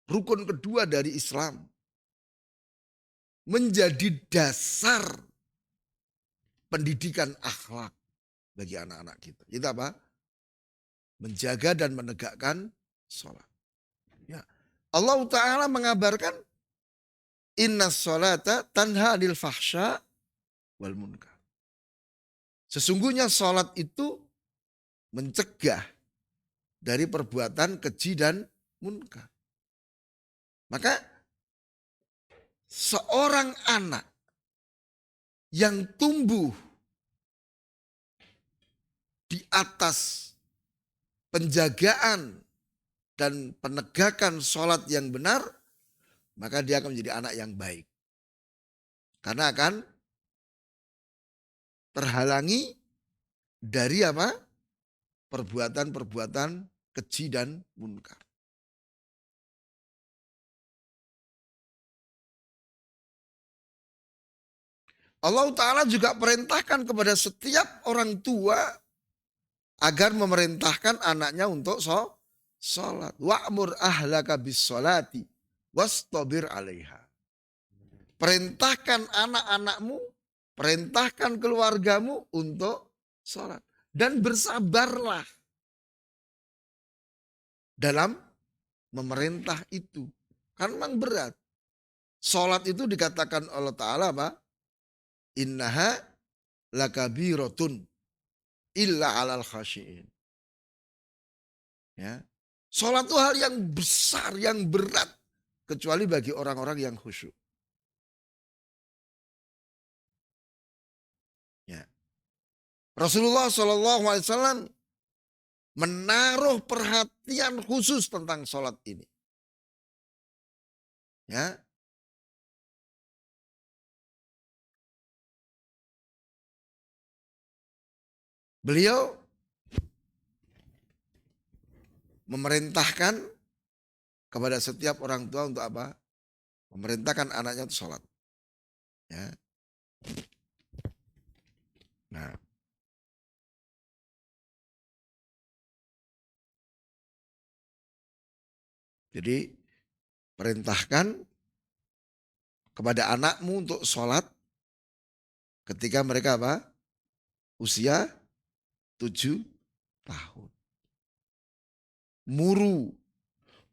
Rukun kedua dari Islam menjadi dasar pendidikan akhlak bagi anak-anak kita. Itu apa? Menjaga dan menegakkan sholat. Ya. Allah Ta'ala mengabarkan inna sholata tanha anil fahsya wal munkar. Sesungguhnya sholat itu mencegah dari perbuatan keji dan munkar. Maka seorang anak yang tumbuh di atas penjagaan dan penegakan sholat yang benar, maka dia akan menjadi anak yang baik. Karena akan terhalangi dari apa? Perbuatan-perbuatan keji dan munkar. Allah Ta'ala juga perintahkan kepada setiap orang tua agar memerintahkan anaknya untuk sholat. Wa'mur ahlaka bis sholati wastabir alaiha. Perintahkan anak-anakmu, perintahkan keluargamu untuk sholat. Dan bersabarlah dalam memerintah itu. Kan memang berat. Sholat itu dikatakan Allah Ta'ala apa? Innaha lakabiratun illa alal khasyiin. Ya. Sholat itu hal yang besar, yang berat. Kecuali bagi orang-orang yang khusyuk. Ya. Rasulullah SAW menaruh perhatian khusus tentang sholat ini. Ya. Beliau memerintahkan kepada setiap orang tua untuk apa? Memerintahkan anaknya untuk sholat. Ya. Nah, jadi perintahkan kepada anakmu untuk sholat ketika mereka apa? Usia 7 tahun.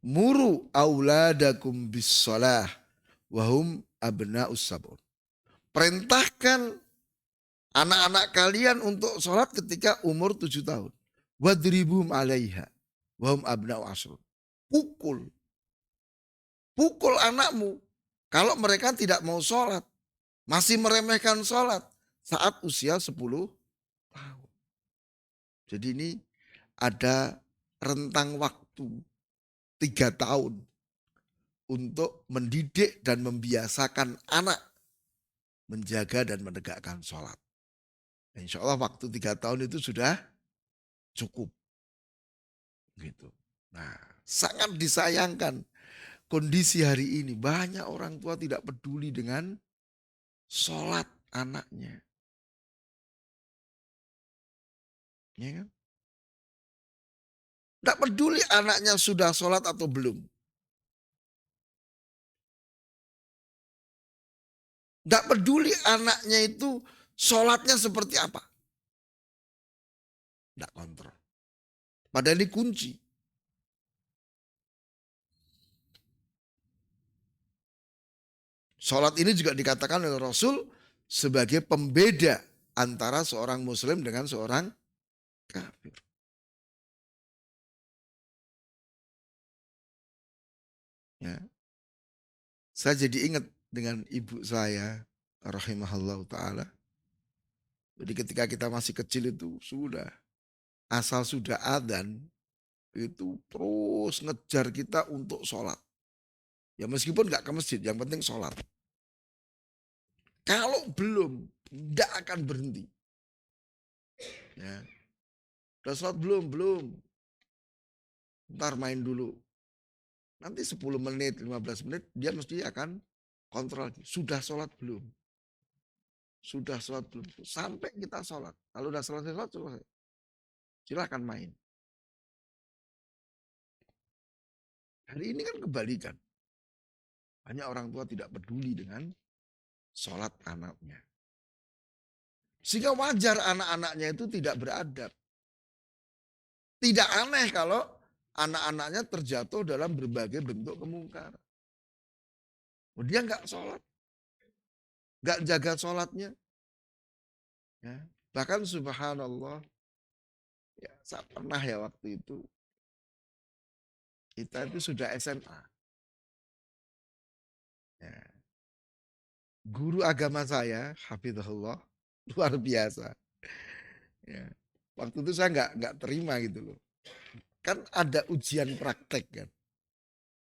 Muru auladakum bis shalah wahum abna'us sabun. Perintahkan anak-anak kalian untuk sholat ketika umur 7 tahun. Wadribum alaiha wahum abna'u asrun. Pukul. Pukul anakmu kalau mereka tidak mau sholat. Masih meremehkan sholat saat usia 10 tahun. Jadi ini ada rentang waktu 3 tahun untuk mendidik dan membiasakan anak menjaga dan menegakkan sholat. Insya Allah waktu 3 tahun itu sudah cukup. Gitu. Nah, sangat disayangkan kondisi hari ini. Banyak orang tua tidak peduli dengan sholat anaknya. Ya kan? Tidak peduli anaknya sudah sholat atau belum. Tidak peduli anaknya itu sholatnya seperti apa. Tidak kontrol. Padahal ini kunci. Sholat ini juga dikatakan oleh Rasul sebagai pembeda antara seorang muslim dengan seorang kafir. Ya. Saya jadi ingat dengan ibu saya, rahimahullah ta'ala. Jadi ketika kita masih kecil itu sudah, asal sudah adzan, itu terus ngejar kita untuk sholat. Ya meskipun nggak ke masjid, yang penting sholat. Kalau belum, tidak akan berhenti. Ya. Udah sholat belum? Belum. Ntar main dulu. Nanti 10 menit, 15 menit, dia mesti akan kontrol. Sudah sholat belum? Sudah sholat belum? Sampai kita sholat. Kalau udah selesai sholat, selesai. Silahkan main. Hari ini kan kebalikan. Banyak orang tua tidak peduli dengan sholat anaknya. Sehingga wajar anak-anaknya itu tidak beradab. Tidak aneh kalau anak-anaknya terjatuh dalam berbagai bentuk kemungkaran. Dia nggak sholat, nggak jaga sholatnya. Ya. Bahkan subhanallah, ya, saya pernah ya waktu itu, kita itu sudah SMA. Ya. Guru agama saya, hafizahullah, luar biasa. Ya. Waktu itu saya nggak terima gitu loh. Kan ada ujian praktek kan.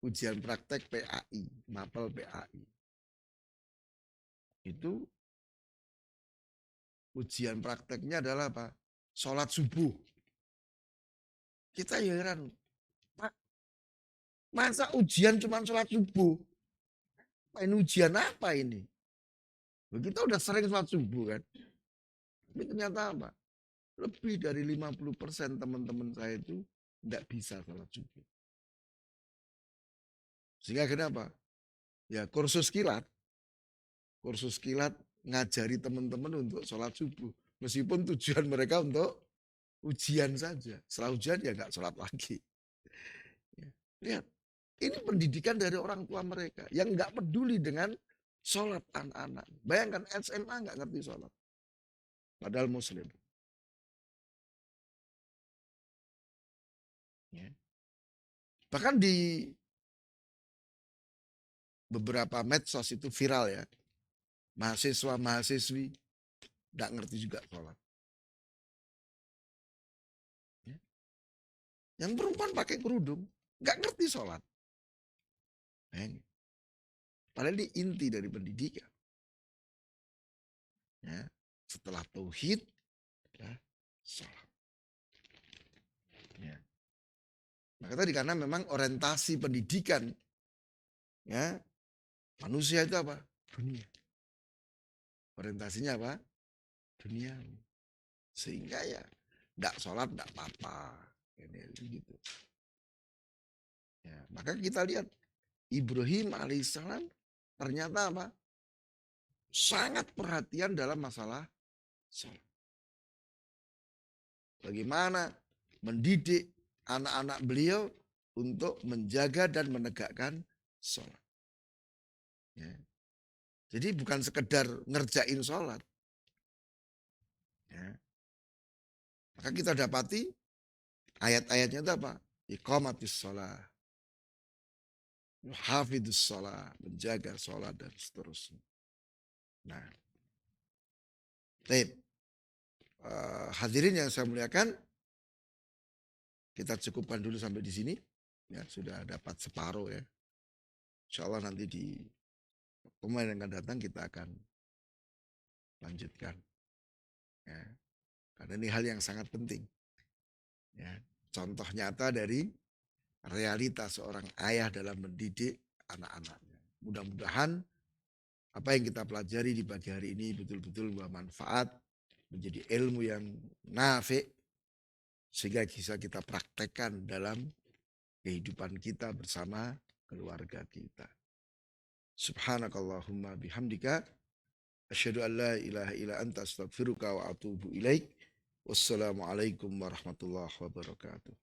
Ujian praktek PAI, mapel PAI. Itu ujian prakteknya adalah apa? Sholat subuh. Kita ya heran, Pak, masa ujian cuma sholat subuh? Ini ujian apa ini? Kita udah sering sholat subuh kan. Tapi ternyata apa? Lebih dari 50% teman-teman saya itu tidak bisa sholat subuh. Sehingga kenapa? Ya kursus kilat ngajari teman-teman untuk sholat subuh. Meskipun tujuan mereka untuk ujian saja. Setelah ujian ya nggak sholat lagi. Ya. Lihat, ini pendidikan dari orang tua mereka yang nggak peduli dengan sholat anak-anak. Bayangkan SMA nggak ngerti sholat. Padahal muslim. Ya. Bahkan di beberapa medsos itu viral ya. Mahasiswa-mahasiswi nggak ngerti juga sholat. Ya. Yang perempuan pakai kerudung, nggak ngerti sholat. Ya. Padahal ini inti dari pendidikan. Ya. Setelah tauhid, ya, sholat. Ya. Maka tadi karena memang orientasi pendidikan, ya, manusia itu apa? Dunia. Orientasinya apa? Dunia. Sehingga ya enggak sholat enggak apa-apa. Gitu. Ya, maka kita lihat Ibrahim alaihissalam ternyata apa? Sangat perhatian dalam masalah sholat. Bagaimana mendidik anak-anak beliau untuk menjaga dan menegakkan sholat. Ya. Jadi bukan sekedar ngerjain sholat. Ya. Maka kita dapati ayat-ayatnya itu apa? Iqamatis sholat. hafidus sholat, menjaga sholat dan seterusnya. Nah, baik. Hadirin yang saya muliakan, kita cukupkan dulu sampai di sini. Ya, sudah dapat separuh ya. Insya Allah nanti di pertemuan yang akan datang kita akan lanjutkan. Ya, karena ini hal yang sangat penting. Ya, contoh nyata dari realitas seorang ayah dalam mendidik anak-anaknya. Mudah-mudahan apa yang kita pelajari di pagi hari ini betul-betul bermanfaat, menjadi ilmu yang nafi, sehingga bisa kita praktekkan dalam kehidupan kita bersama keluarga kita. Subhanakallahumma bihamdika asyhadu an la ilaha illa anta astaghfiruka wa atubu ilaik. Wassalamualaikum warahmatullahi wabarakatuh.